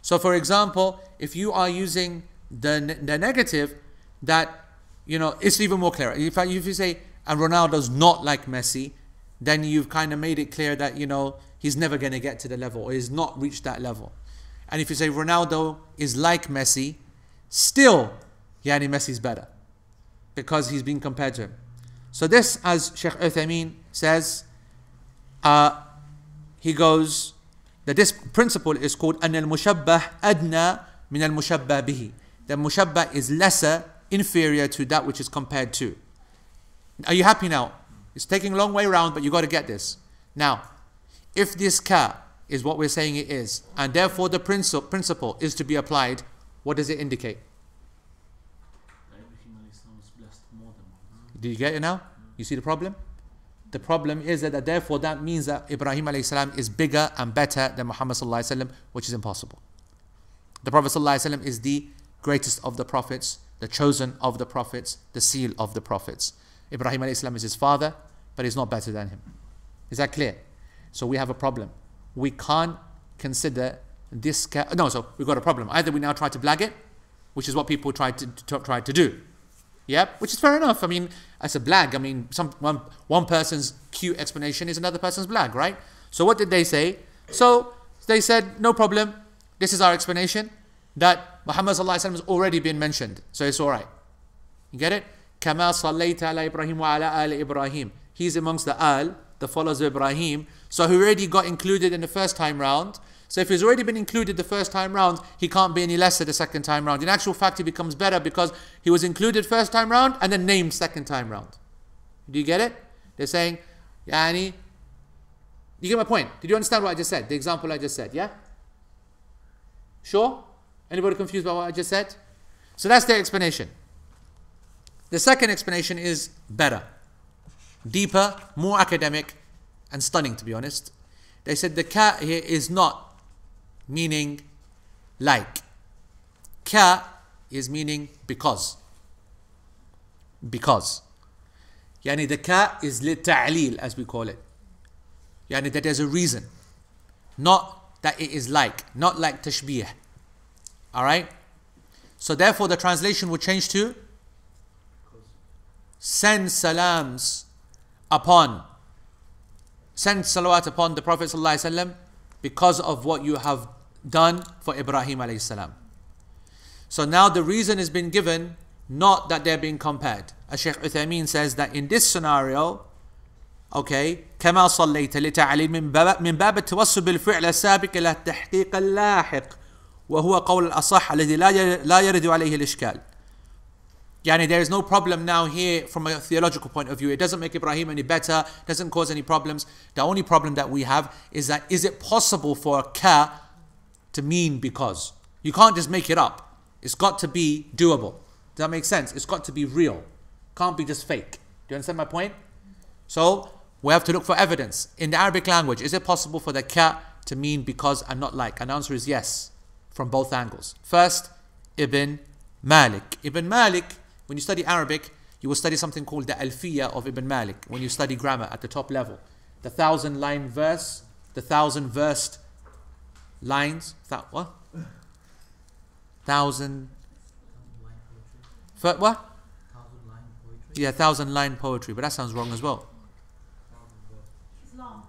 So for example, if you are using the negative, that, it's even more clear. If you say, and Ronaldo's not like Messi, then you've kind of made it clear that, he's never going to get to the level, or he's not reached that level. And if you say Ronaldo is like Messi, still, Messi's better, because he's being compared to him. So this, as Sheikh Uthaymeen says, he goes, that this principle is called أن المشبه أدنى من المشبه به. The mushabbah is lesser, inferior to that which is compared to. Are you happy now? It's taking a long way around, but you got to get this. Now, if this ka is what we're saying it is, and therefore the principle is to be applied, what does it indicate?
Every female is blessed more than one.
Do you get it now? You see the problem? The problem is that therefore that means that Ibrahim alayhi salam is bigger and better than Muhammad sallallahu alaihi wasallam, which is impossible. The Prophet sallallahu alaihi wasallam is the greatest of the prophets, the chosen of the prophets, the seal of the prophets. Ibrahim alayhi salam is his father, but he's not better than him. Is that clear? So we have a problem. We can't consider this. So we've got a problem. Either we now try to blag it, which is what people try to do. Yeah, which is fair enough. I mean, as a blag, I mean, one person's cute explanation is another person's blag, right? So what did they say? So they said, no problem. This is our explanation, that Muhammad sallallahu alaihi wasallam has already been mentioned, so it's all right. You get it? Kama sallaita ala Ibrahim wa ala ali Ibrahim. He's amongst the al, the followers of Ibrahim. So he already got included in the first time round. So if he's already been included the first time round, he can't be any lesser the second time round. In actual fact, he becomes better because he was included first time round and then named second time round. Do you get it? They're saying, Yani, you get my point? Did you understand what I just said? The example I just said, yeah? Sure? Anybody confused by what I just said? So that's their explanation. The second explanation is better, deeper, more academic, and stunning, to be honest. They said the ka here is not meaning like. Ka is meaning because. Because. Yani the ka is lita'lil, as we call it. Yani that there's a reason. Not that it is like. Not like tashbih. Alright? So therefore the translation would change to send salams upon, send salawat upon the Prophet ﷺ because of what you have done for Ibrahim alayhi salam. So now the reason has been given, not that they're being compared. As Shaykh Uthaymeen says that in this scenario, okay, كما صليت لتعليل من باب التوسل بالفعل السابق إلى التحقيق اللاحق وهو قول الأصح الذي لا يرد عليه الإشكال. Yani there is no problem now here from a theological point of view. It doesn't make Ibrahim any better, doesn't cause any problems. The only problem that we have is that is it possible for a ka to mean because? You can't just make it up. It's got to be doable. Does that make sense? It's got to be real. Can't be just fake. Do you understand my point? So we have to look for evidence. In the Arabic language, is it possible for the ka to mean because and not like? And the answer is yes, from both angles. First, Ibn Malik. Ibn Malik, when you study Arabic, you will study something called the Alfiya of Ibn Malik. When you study grammar at the top level, the 1,000-line verse, the 1,000-versed lines. What? 1,000. What?
1,000-line poetry.
Yeah, 1,000-line poetry, but that sounds wrong as well.
It's long.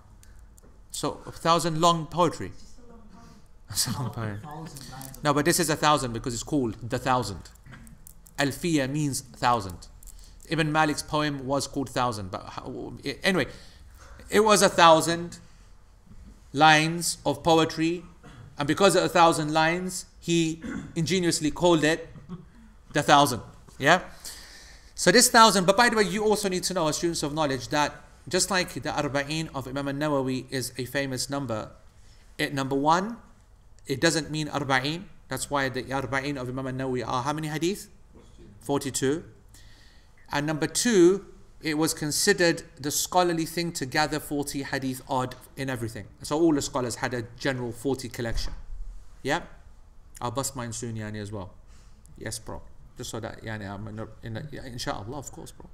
So 1,000 long poetry.
It's just a long poem.
That's a long poem.
1,000 lines.
No, but this is 1,000 because it's called the 1,000. Alfiya means 1,000. Ibn Malik's poem was called 1,000. But anyway, it was 1,000 lines of poetry, and because of 1,000 lines, he ingeniously called it the 1,000. Yeah. So this 1,000. But by the way, you also need to know, as students of knowledge, that just like the Arba'in of Imam al-Nawawi is a famous number, number one, it doesn't mean Arba'in. That's why the Arba'in of Imam al-Nawawi are how many hadith? 42. And number two, it was considered the scholarly thing to gather 40 hadith odd in everything. So all the scholars had a general 40 collection. Yeah? I'll bust mine soon, Yani, as well. Yes, bro. Just so that, Yani, I'm inshallah, of course, bro.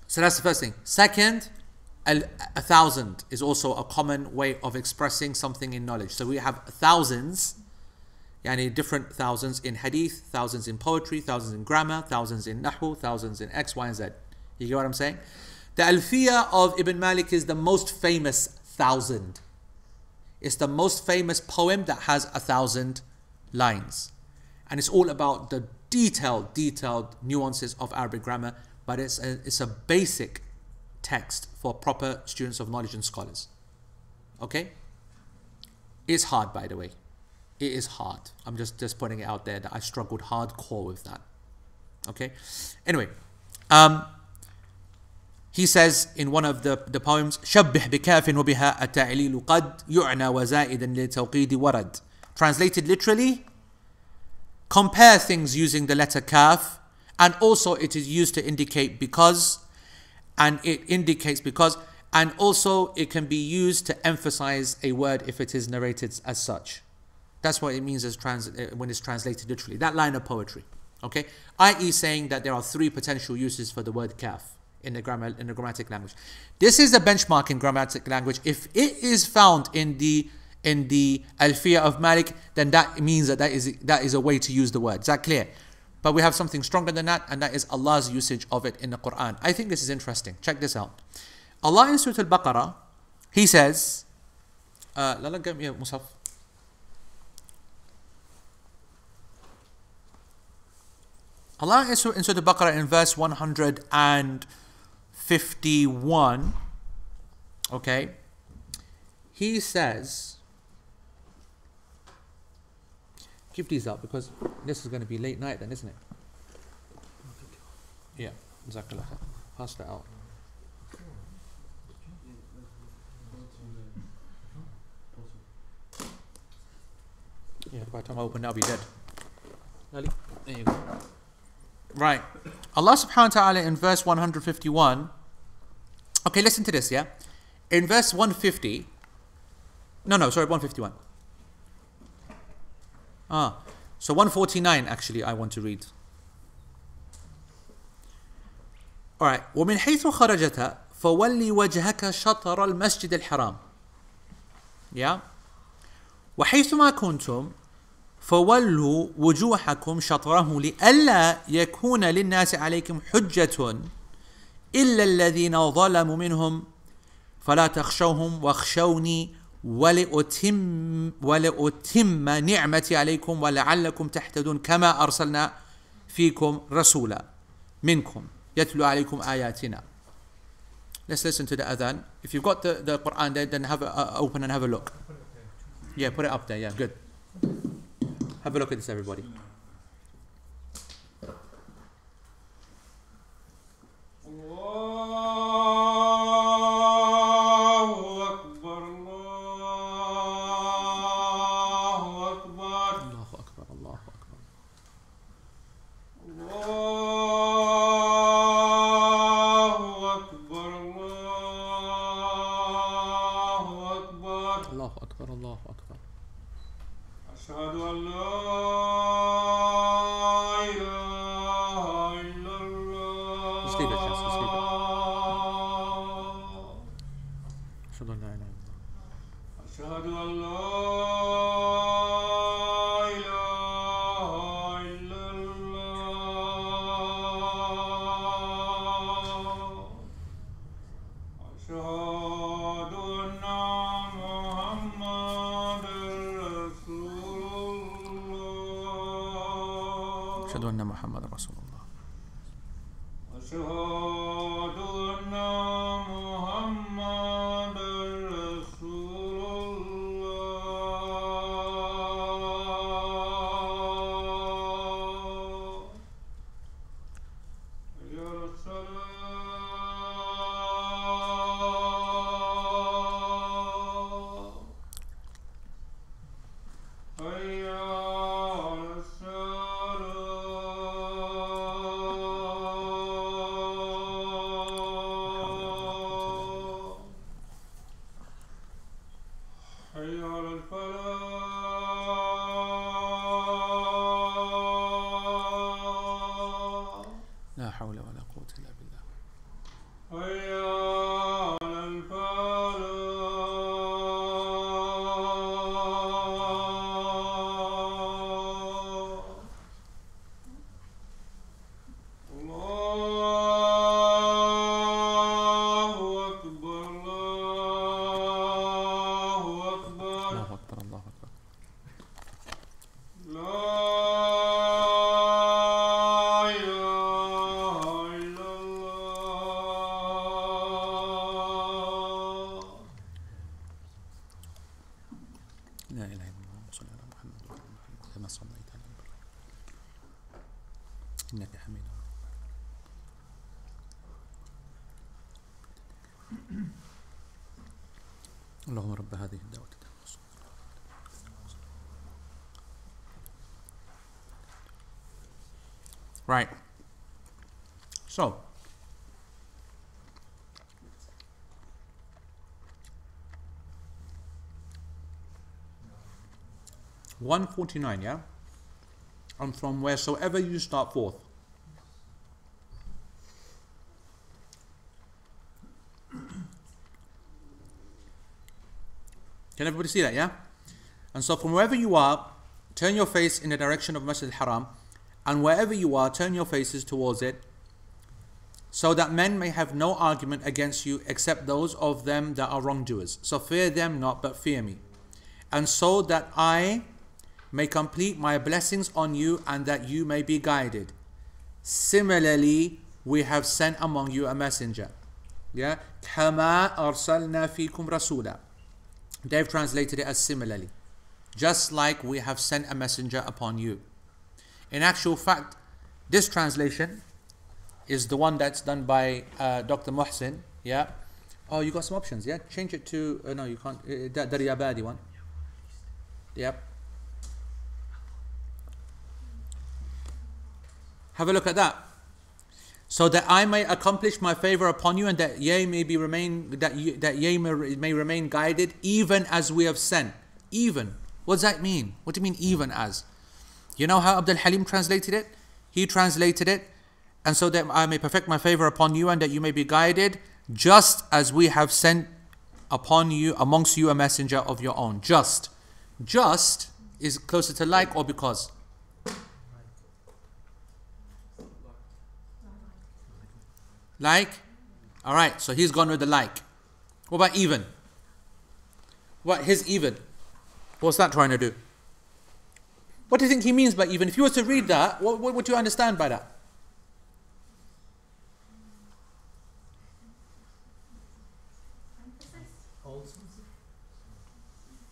So that's the first thing. Second, 1,000 is also a common way of expressing something in knowledge. So we have thousands, yani different thousands in hadith, thousands in poetry, thousands in grammar, thousands in nahu, thousands in X, Y, and Z. You get what I'm saying? The Alfiya of Ibn Malik is the most famous 1,000. It's the most famous poem that has 1,000 lines. And it's all about the detailed nuances of Arabic grammar, but it's a basic text for proper students of knowledge and scholars. Okay? It's hard, by the way. It is hard. I'm just putting it out there that I struggled hardcore with that. Okay? Anyway, he says in one of the poems, شبه بكاف وبها التعليل قد يعنى وزائدا للتوقيد ورد. Translated literally, compare things using the letter kaf, and also it is used to indicate because, and it indicates because, and also it can be used to emphasize a word if it is narrated as such. That's what it means as when it's translated literally. That line of poetry, okay, i.e., saying that there are three potential uses for the word kaf in the grammatic language. This is the benchmark in grammatic language. If it is found in the Alfiya of Malik, then that means that is a way to use the word. Is that clear? But we have something stronger than that, and that is Allah's usage of it in the Quran. I think this is interesting. Check this out. Allah in Surah Al-Baqarah, He says, Lala, get me a Musaf. Allah in Surah Al-Baqarah in verse 151, okay, He says, keep these up because this is going to be late night then, isn't it? Yeah, Jazakallah. Pass that out. Yeah, by the time I open, I'll be dead. There you go. Right. Allah subhanahu wa ta'ala in verse 151. Okay, listen to this, yeah? In verse 150. Sorry, 151. So 149 actually I want to read. Alright. وَمِنْ حَيْثُ خَرَجَتَ فَوَلِّ وَجْهَكَ شَطْرَ الْمَسْجِدِ الْحَرَامِ. Yeah? وَحَيْثُ مَا كُنْتُمْ فَوَلُّوا وُجُوهَكُمْ شَطْرَهُ لِأَلَّا يَكُونَ لِلنَّاسِ عَلَيْكُمْ حُجَّةٌ إِلَّا الَّذِينَ ظَلَمُوا مِنْهُمْ فَلَا تَخْشَوْهُمْ وَاخْشَوْنِي وَلِأُتِمَّ نِعْمَتِي عَلَيْكُمْ وَلَعَلَّكُمْ تَهْتَدُونَ كَمَا أَرْسَلْنَا فِيكُمْ رَسُولًا مِنْكُمْ يَتْلُو عَلَيْكُمْ آيَاتِنَا. Let's listen to the adhan. If you've got the Quran there, then open and have a look. Yeah, put it up there. Yeah, good. Have a look at this, everybody. أشهد أن محمد رسول الله. أشهد أن محمد رسول الله. يا لا حول ولا قوة إلا بالله. حي على الفلاح. الله أكبر الله أكبر. الله أكبر الله أكبر. إنك حميد. اللهم رب هذه الدعوة. Right. So, 149, yeah? And from wheresoever you start forth. Can everybody see that, yeah? And so from wherever you are, turn your face in the direction of Masjid al-Haram, and wherever you are, turn your faces towards it, so that men may have no argument against you except those of them that are wrongdoers. So fear them not, but fear me. And so that I may complete my blessings on you and that you may be guided. Similarly, we have sent among you a messenger. Yeah? كَمَا أَرْسَلْنَا فِيكُمْ رَسُولًا. They've translated it as similarly. Just like we have sent a messenger upon you. In actual fact, this translation is the one that's done by Dr. Muhsin. Yeah. Oh, you got some options. Yeah. Change it to no, you can't. The Riyabadi one. Yep. Have a look at that. So that I may accomplish my favor upon you, and that ye may be may remain guided, even as we have sent. Even. What does that mean? What do you mean even as? You know how Abdul Halim translated it? He translated it, and so that I may perfect my favor upon you and that you may be guided, just as we have sent upon you, amongst you, a messenger of your own. Just. Just is closer to like or because? Like? Alright, so he's gone with the like. What about even? What, his even? What's that trying to do? What do you think he means by even? If you were to read that, what would you understand by that?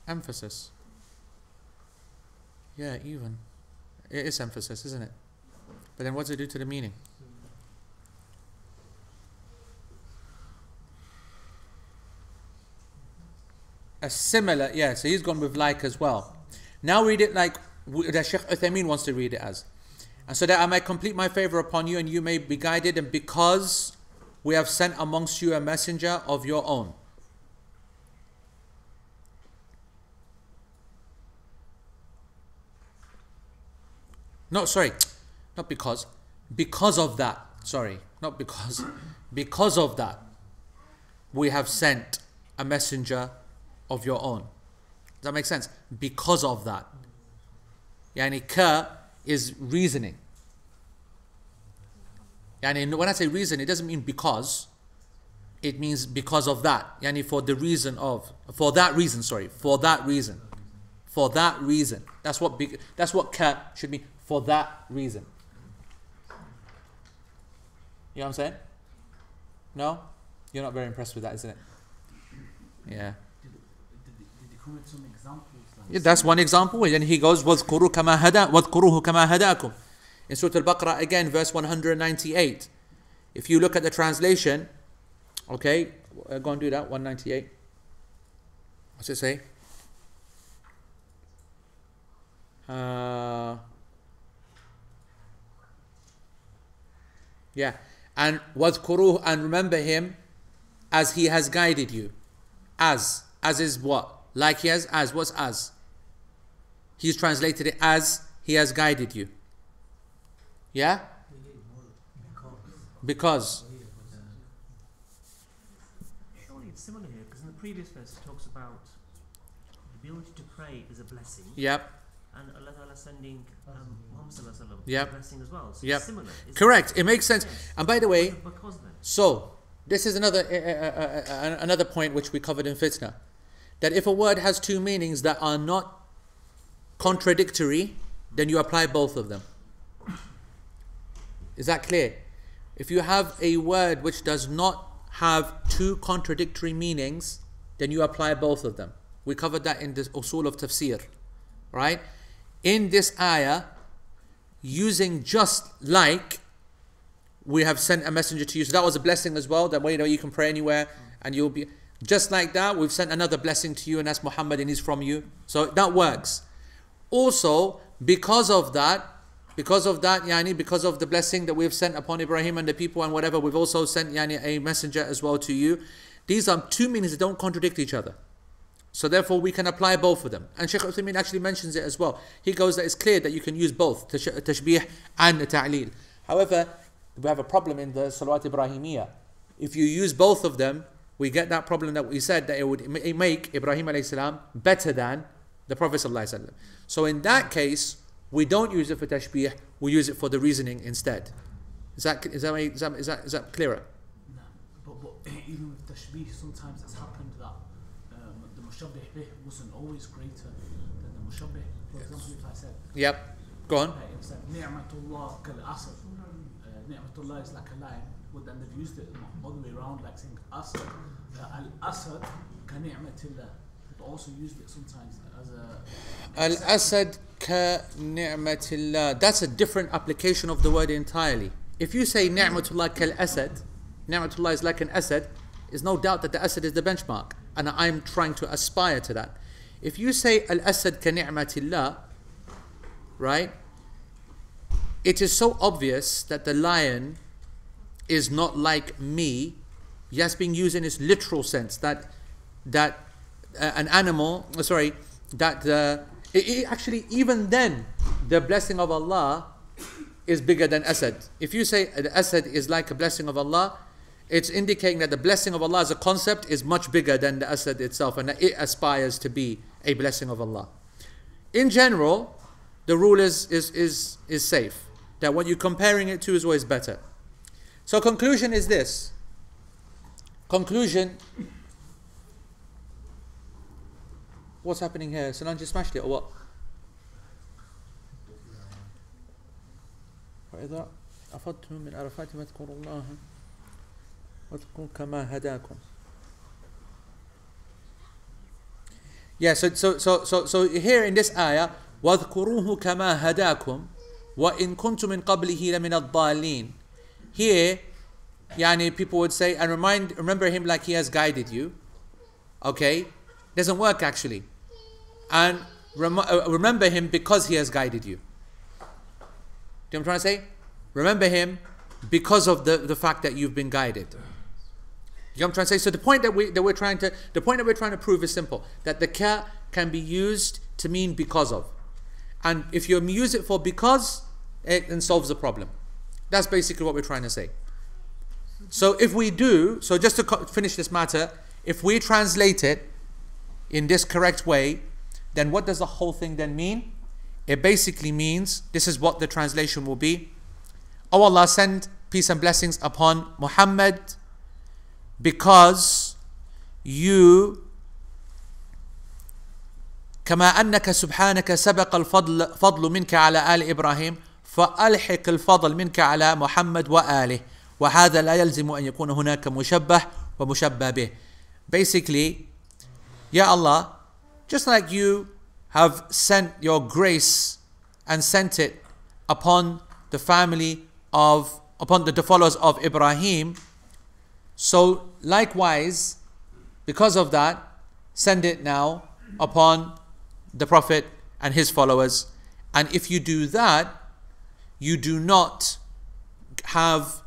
Emphasis. Yeah, even. It is emphasis, isn't it? But then what does it do to the meaning? A similar, yeah, so he's gone with like as well. Now read it like that Shaykh Uthaymeen wants to read it as. And so that I might complete my favor upon you and you may be guided, and because we have sent amongst you a messenger of your own. No, sorry, not because. Because of that, sorry, not because. Because of that, we have sent a messenger of your own. Does that make sense? Because of that. Yani ka is reasoning. Yani when I say reason, it doesn't mean because. It means because of that. Yani for the reason of. For that reason, sorry. For that reason. For that reason. That's what ka should mean. For that reason. You know what I'm saying? No? You're not very impressed with that, isn't it? Yeah.
Did they come with some examples?
Yeah, that's one example. And then he goes, وَاذْكُرُوا وَاذْكُرُوهُ كَمَا هَدَاكُمْ. In Surah Al-Baqarah, again, verse 198. If you look at the translation, okay, go and do that, 198. What's it say? Yeah. And وَاذْكُرُوهُ, and remember him as he has guided you. As is what? Like he has, as. What's as? He's translated it as he has guided you. Yeah? Because.
Surely it's similar here, because in the previous verse it talks about the ability to pray is a blessing.
Yep.
And Allah Ta'ala sending Muhammad Sallallahu Alaihi Wasallam
Yep.
a blessing as well. So
Yep.
it's similar. It's
Correct. It makes sense. And by the way,
because then.
so this is another point which we covered in fitna. That if a word has two meanings that are not contradictory, then you apply both of them. Is that clear? If you have a word which does not have two contradictory meanings, then you apply both of them. We covered that in the usul of tafsir. Right? In this ayah, using just like, we have sent a messenger to you. So that was a blessing as well. That way, you can pray anywhere and you'll be... Just like that, we've sent another blessing to you, and that's Muhammad, and he's from you. So that works. Also, because of that, because of the blessing that we've sent upon Ibrahim and the people and whatever, we've also sent a messenger as well to you. These are two meanings that don't contradict each other. So therefore we can apply both of them. And Shaykh Uthaymeen actually mentions it as well. He goes that it's clear that you can use both, tashbih and ta'leel. However, we have a problem in the Salawat Ibrahimiyya. If you use both of them, we get that problem that we said that it would make Ibrahim alayhi salam better than the Prophet sallallahu alaihi wasallam. So in that case, we don't use it for tashbih, we use it for the reasoning instead. Is that clearer?
No, but even with tashbih, sometimes it's happened that the mushabbih bih wasn't always greater than the mushabbih. For example, if I said,
Yep. Go on.
if I said, Ni'matullah kal asad, Ni'matullah is like a lion, but then they've used it all the way around, like saying asad. Al-asad ka ni'matillah. They've also used it sometimes as a...
Al-asad ka ni'matillah. That's a different application of the word entirely. If you say ni'matullah kal asad, ni'matullah is like an asad, there's no doubt that the asad is the benchmark, and I'm trying to aspire to that. If you say al-asad ka ni'matillah, right, it is so obvious that the lion is not like me. Yes, being used in its literal sense, that an animal, actually even then the blessing of Allah is bigger than asad. If you say the asad is like a blessing of Allah, it's indicating that the blessing of Allah as a concept is much bigger than the asad itself, and that it aspires to be a blessing of Allah. In general, the rule is safe, that what you're comparing it to is always better. So conclusion is this. Conclusion. What's happening here? Sanan just smashed it or what? وإذا أفضتم من عرفات فاذكروا الله واذكروا كما هداكم. Yeah, so here in this ayah, وَاذْكُرُوهُ كَمَا هَدَاكُمْ وَإِن كُنْتُم مِّن قَبْلِهِ لَمِنَ الضَّالِّينَ. Here, yani people would say, and remember him like he has guided you. Okay? Doesn't work actually. And remember him because he has guided you. Do you know what I'm trying to say? Remember him because of the fact that you've been guided. You know what I'm trying to say? So the point that we're trying to prove is simple. That the ka can be used to mean because of. And if you use it for because, it then solves the problem. That's basically what we're trying to say. So if we do, so just to finish this matter, if we translate it in this correct way, then what does the whole thing then mean? It basically means, this is what the translation will be. Oh Allah, send peace and blessings upon Muhammad because you كما أنك سبحانك سبق الفضل منك على آل إبراهيم فألحق الفضل منك على محمد وآله وهذا لا يلزم أن يكون هناك مشبه ومشبه به. Basically, Ya Allah, just like you have sent your grace and sent it upon the followers of Ibrahim, so likewise, because of that, send it now upon the Prophet and his followers. And if you do that, you do not have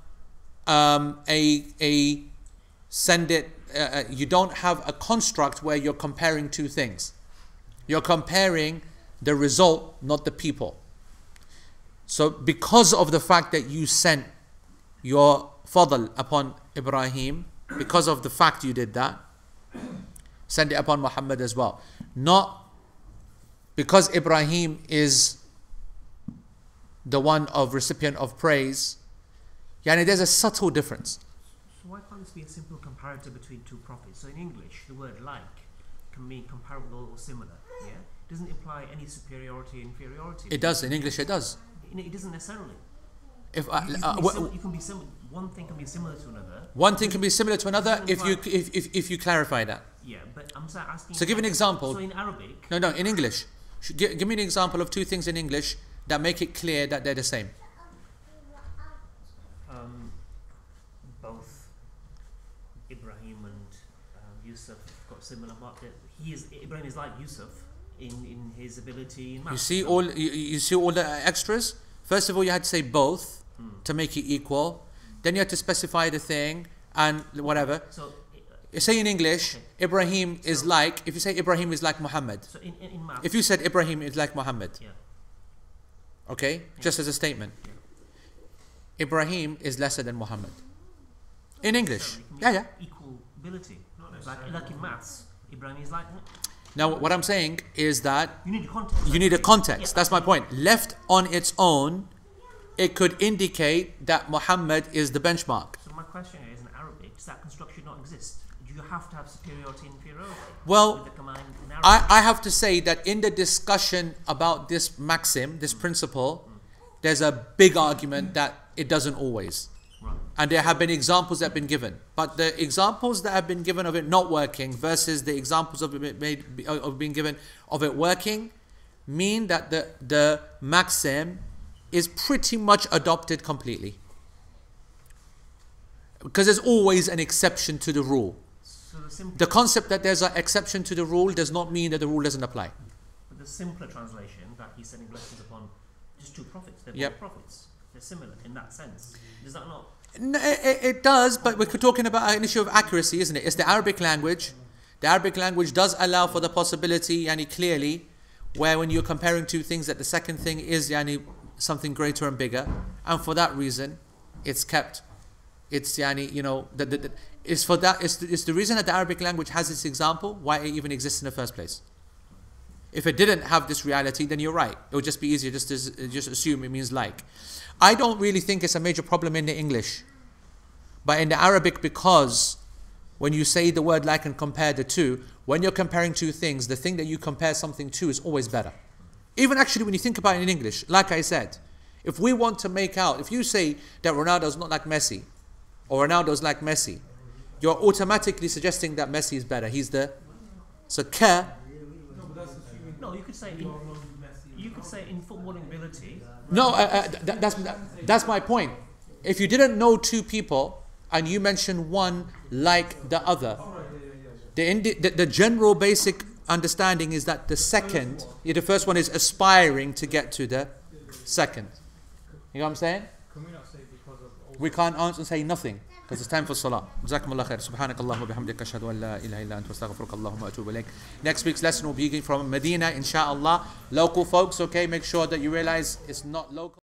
you don't have a construct where you're comparing two things. You're comparing the result, not the people. So because of the fact that you sent your fadl upon Ibrahim, because of the fact you did that, send it upon Muhammad as well. Not because Ibrahim is the one of recipient of praise. Yani there's a subtle difference.
So why can't this be a simple comparator between two prophets? So in English, the word like can mean comparable or similar. Yeah, it doesn't imply any superiority, inferiority.
It does in English. It does.
It doesn't necessarily.
If
You can be one thing can be similar to another.
One thing can be similar to another if you clarify that.
Yeah, but I'm asking.
So give an example.
So in Arabic.
No, in English. Give me an example of two things in English that make it clear that they're the same.
Both Ibrahim and Yusuf got similar mark. Ibrahim is like Yusuf in his ability in math.
You see all the extras? First of all, you had to say both to make it equal. Then you had to specify the thing and whatever.
So
say in English, Ibrahim is like, if you say Ibrahim is like Muhammad.
So in maths.
If you said Ibrahim is like Muhammad.
Yeah.
Okay? Just as a statement.
Yeah.
Ibrahim is lesser than Muhammad. In English.
It can
Yeah,
be
yeah.
Equal ability.
Not
Like
necessarily.
in maths, Ibrahim is like.
Now, what I'm saying is that
You need a context.
you need a context.
Yeah.
That's my point. Left on its own, it could indicate that Muhammad is the benchmark.
So my question is, in Arabic, does that construction not exist? Do you have to have superiority and inferiority?
Well,
with the command in Arabic?
I have to say that in the discussion about this maxim, this principle, there's a big argument that it doesn't always.
Right.
And there have been examples that have been given. But the examples that have been given of it not working versus the examples of it being given of it working mean that the maxim is pretty much adopted completely. Because there's always an exception to the rule.
So the simple,
The concept that there's an exception to the rule does not mean that the rule doesn't apply.
but the simpler translation that he's sending blessings upon just two prophets. They're
Yep.
both prophets. They're similar in that sense. Does that not?
No, it does, but we're talking about an issue of accuracy, isn't it? It's the Arabic language. The Arabic language does allow for the possibility, yani clearly, where when you're comparing two things, that the second thing is yani something greater and bigger, and for that reason, it's kept. It's yani, you know, it's for that. It's the reason that the Arabic language has this example why it even exists in the first place. If it didn't have this reality, then you're right. It would just be easier just to just assume it means like. I don't really think it's a major problem in the English. But in the Arabic, because when you say the word like and compare the two, when you're comparing two things, the thing that you compare something to is always better. Even actually when you think about it in English, like I said, if we want to make out, if you say that Ronaldo's not like Messi, or Ronaldo's like Messi, you're automatically suggesting that Messi is better. He's the... So,
No, but that's assuming
No, you could say
you
in,
don't know Messi.
you could say in footballing ability.
no, that's my point. If you didn't know two people, and you mention one like the other,
Oh, right, yeah.
the general basic understanding is that the second, the first one is aspiring to get to the second. You know what I'm saying?
Can we not say because of all
We can't answer and say nothing because it's time for salah. جزاكم الله خير. سبحانك اللهم وبحمدك أشهد أن لا إله إلا أنت واستغفرك اللهم وأتوب إليك. Next week's lesson will be from Medina, inshallah. Local folks, okay, make sure that you realize it's not local.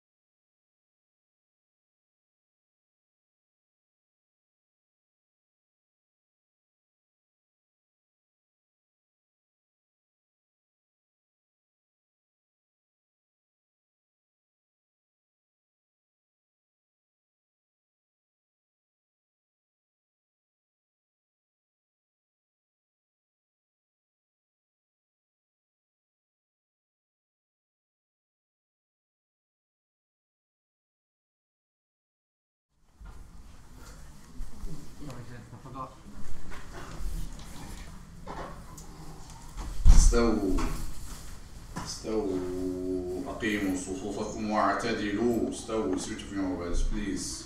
استووا أقيموا صفوفكم واعتدلوا. استووا. Switch off your mobiles, please.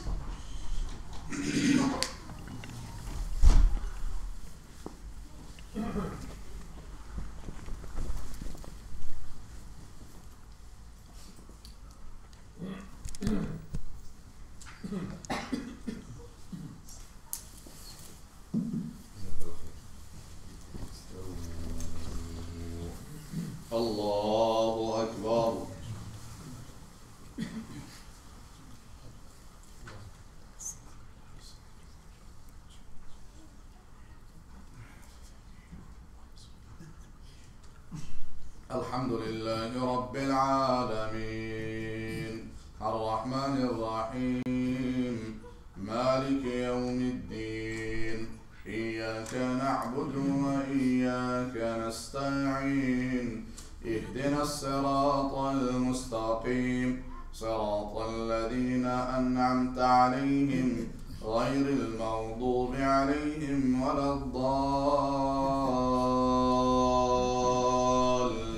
الله أكبر. الحمد لله رب العالمين الرحمن الرحيم مالك يوم الدين إياك نعبد وإياك نستعين اهدنا الصراط المستقيم صراط الذين أنعمت عليهم غير المغضوب عليهم ولا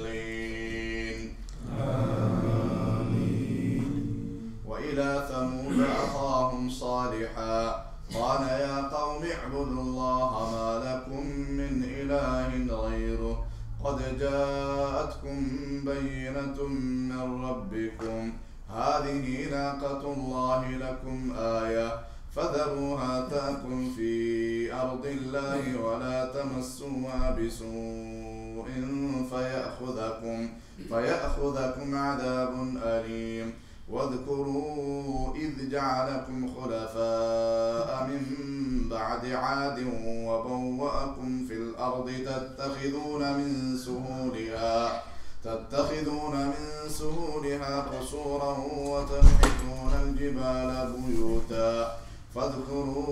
الضالين آمين. وإلى ثمود أخاهم صالحا قال يا قوم اعبدوا الله ما لكم من إله غيره قد جاءتكم بينة من ربكم هذه ناقة الله لكم آية فذروها تأكل في أرض الله ولا تمسوها بسوء فيأخذكم عذاب أليم. واذكروا إذ جعلكم خلفاء من بعد عاد وبوأكم في الأرض تتخذون من سهولها قصورا وتنحتون الجبال بيوتا فاذكروا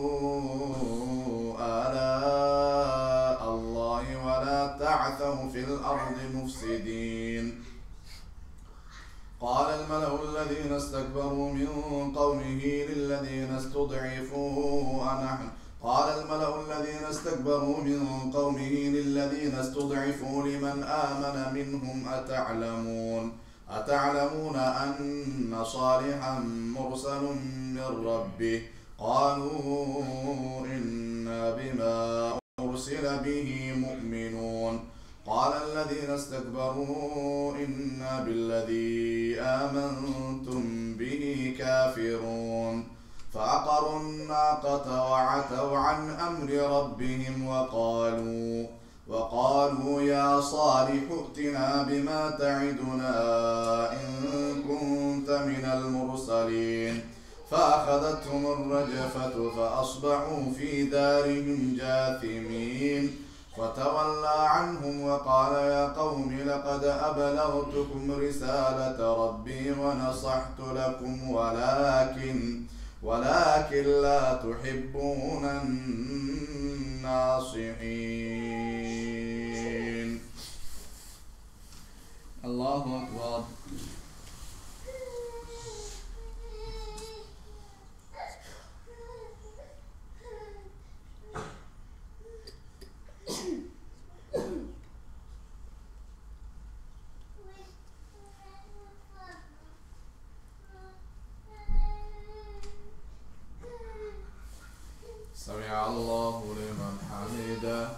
آلاء الله ولا تعثوا في الأرض مفسدين. قال الملأ الذين استكبروا من قومه للذين استضعفوا لمن آمن منهم أتعلمون أن صالحا مرسل من ربه قالوا إنا بما أرسل به مؤمنون. قال الذين استكبروا إنا بالذي آمنتم به كافرون. فعقروا الناقة وعتوا عن أمر ربهم وقالوا يا صالح ائتنا بما تعدنا إن كنت من المرسلين. فأخذتهم الرجفة فأصبحوا في دارهم جاثمين. فتولى عنهم وقال يا قوم لقد أبلغتكم رسالة ربي ونصحت لكم ولكن لا تحبون الناصحين. الله أكبر. سمع الله لمن حمده.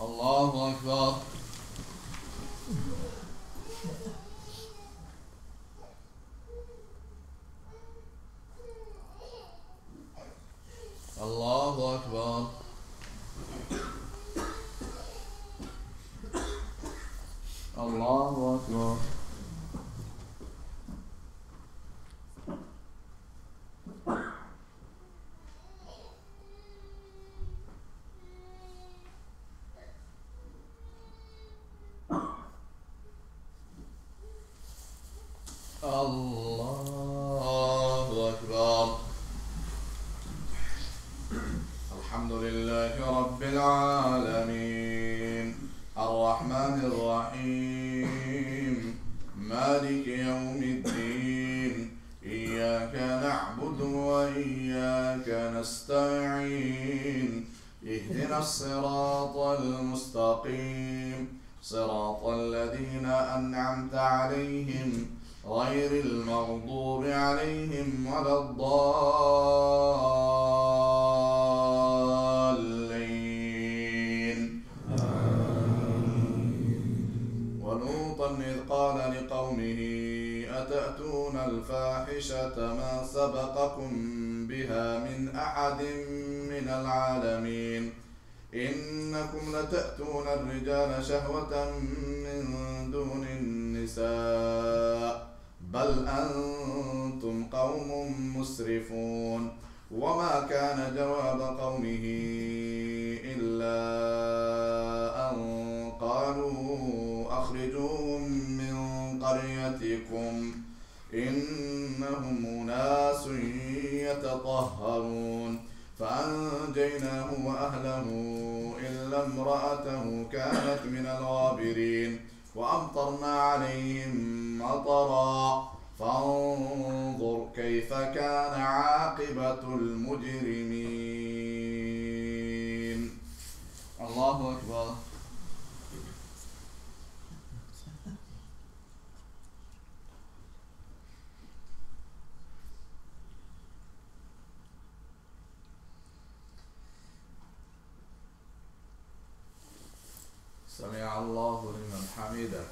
الله أكبر. الله أكبر. الله أكبر. الله أكبر. الحمد لله رب العالمين الرحمن الرحيم مالك يوم الدين إياك نعبد وإياك نستعين اهدنا الصراط المستقيم صراط الذين أنعمت عليهم غير المغضوب عليهم ولا الضالين. ولوطا إذ قال لقومه أتأتون الفاحشة ما سبقكم بها من أحد من العالمين إنكم لتأتون الرجال شهوة من دون النساء بل أنتم قوم مسرفون. وما كان جواب قومه إلا أن قالوا أخرجوهم من قريتكم إنهم أناس يتطهرون. فأنجيناه وأهله إلا امرأته كانت من الغابرين وأمطرنا عليهم مطرا فانظر كيف كان عاقبة المجرمين. الله أكبر. سمع الله لمن حمده.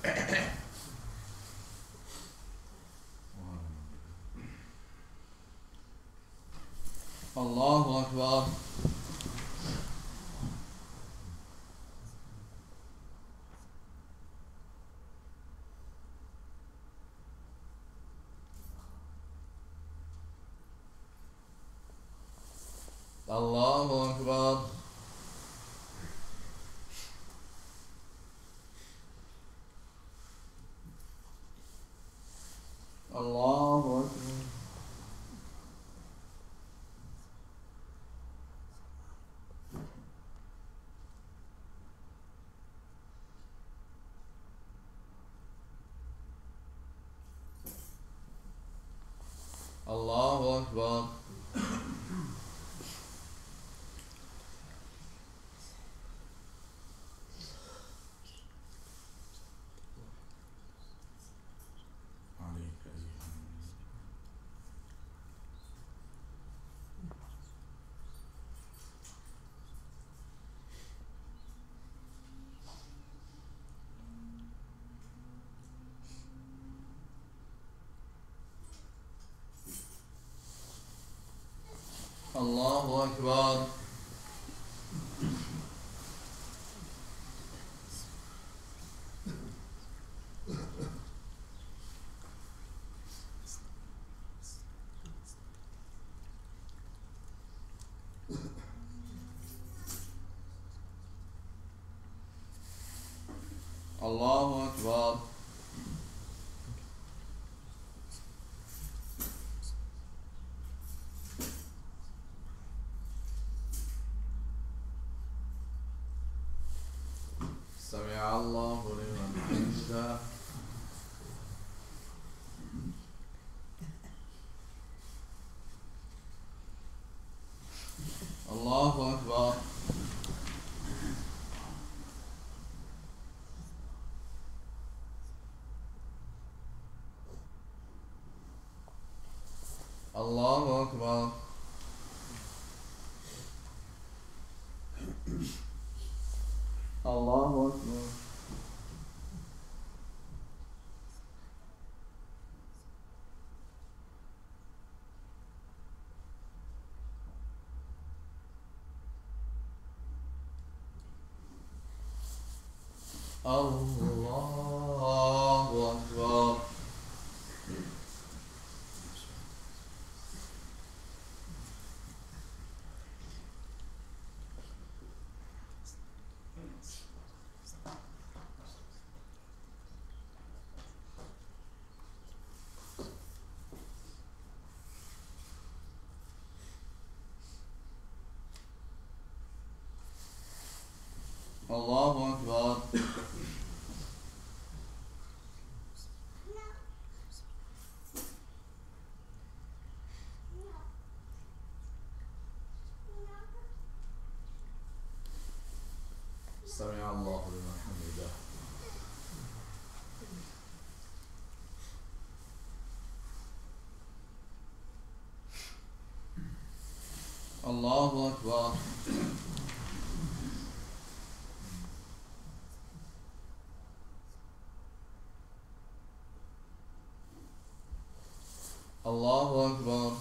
الله أكبر. الله أكبر. الله أكبر. الله أكبر. عليك أيها الله أكبر. الله أكبر. سمع الله لمن حمده. الله أكبر. الله أكبر. الله أكبر. الله أكبر. الله أكبر. سمع الله لمن حمده. الله أكبر. الله أكبر.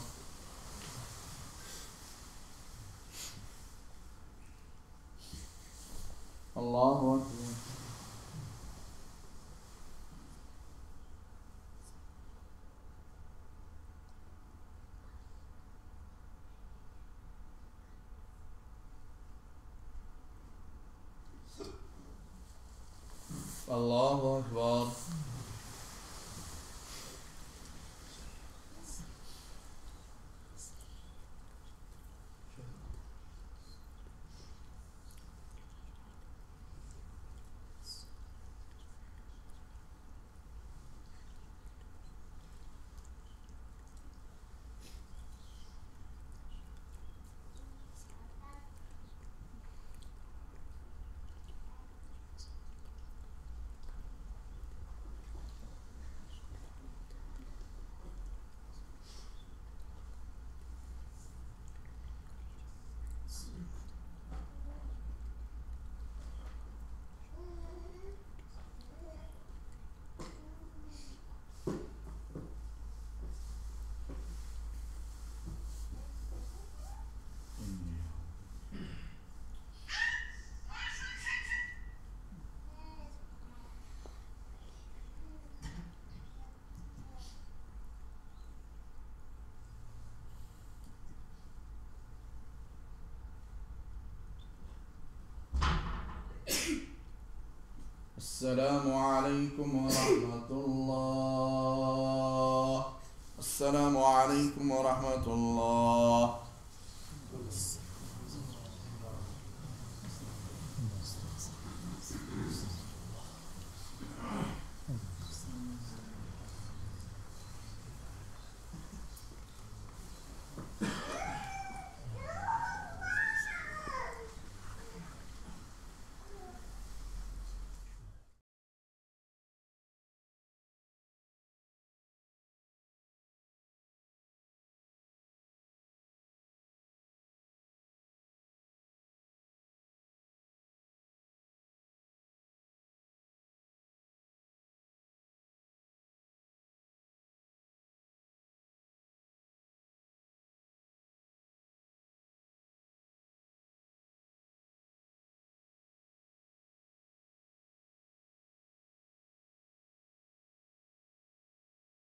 الله أكبر. الله أكبر. السلام عليكم ورحمة الله. السلام عليكم ورحمة الله.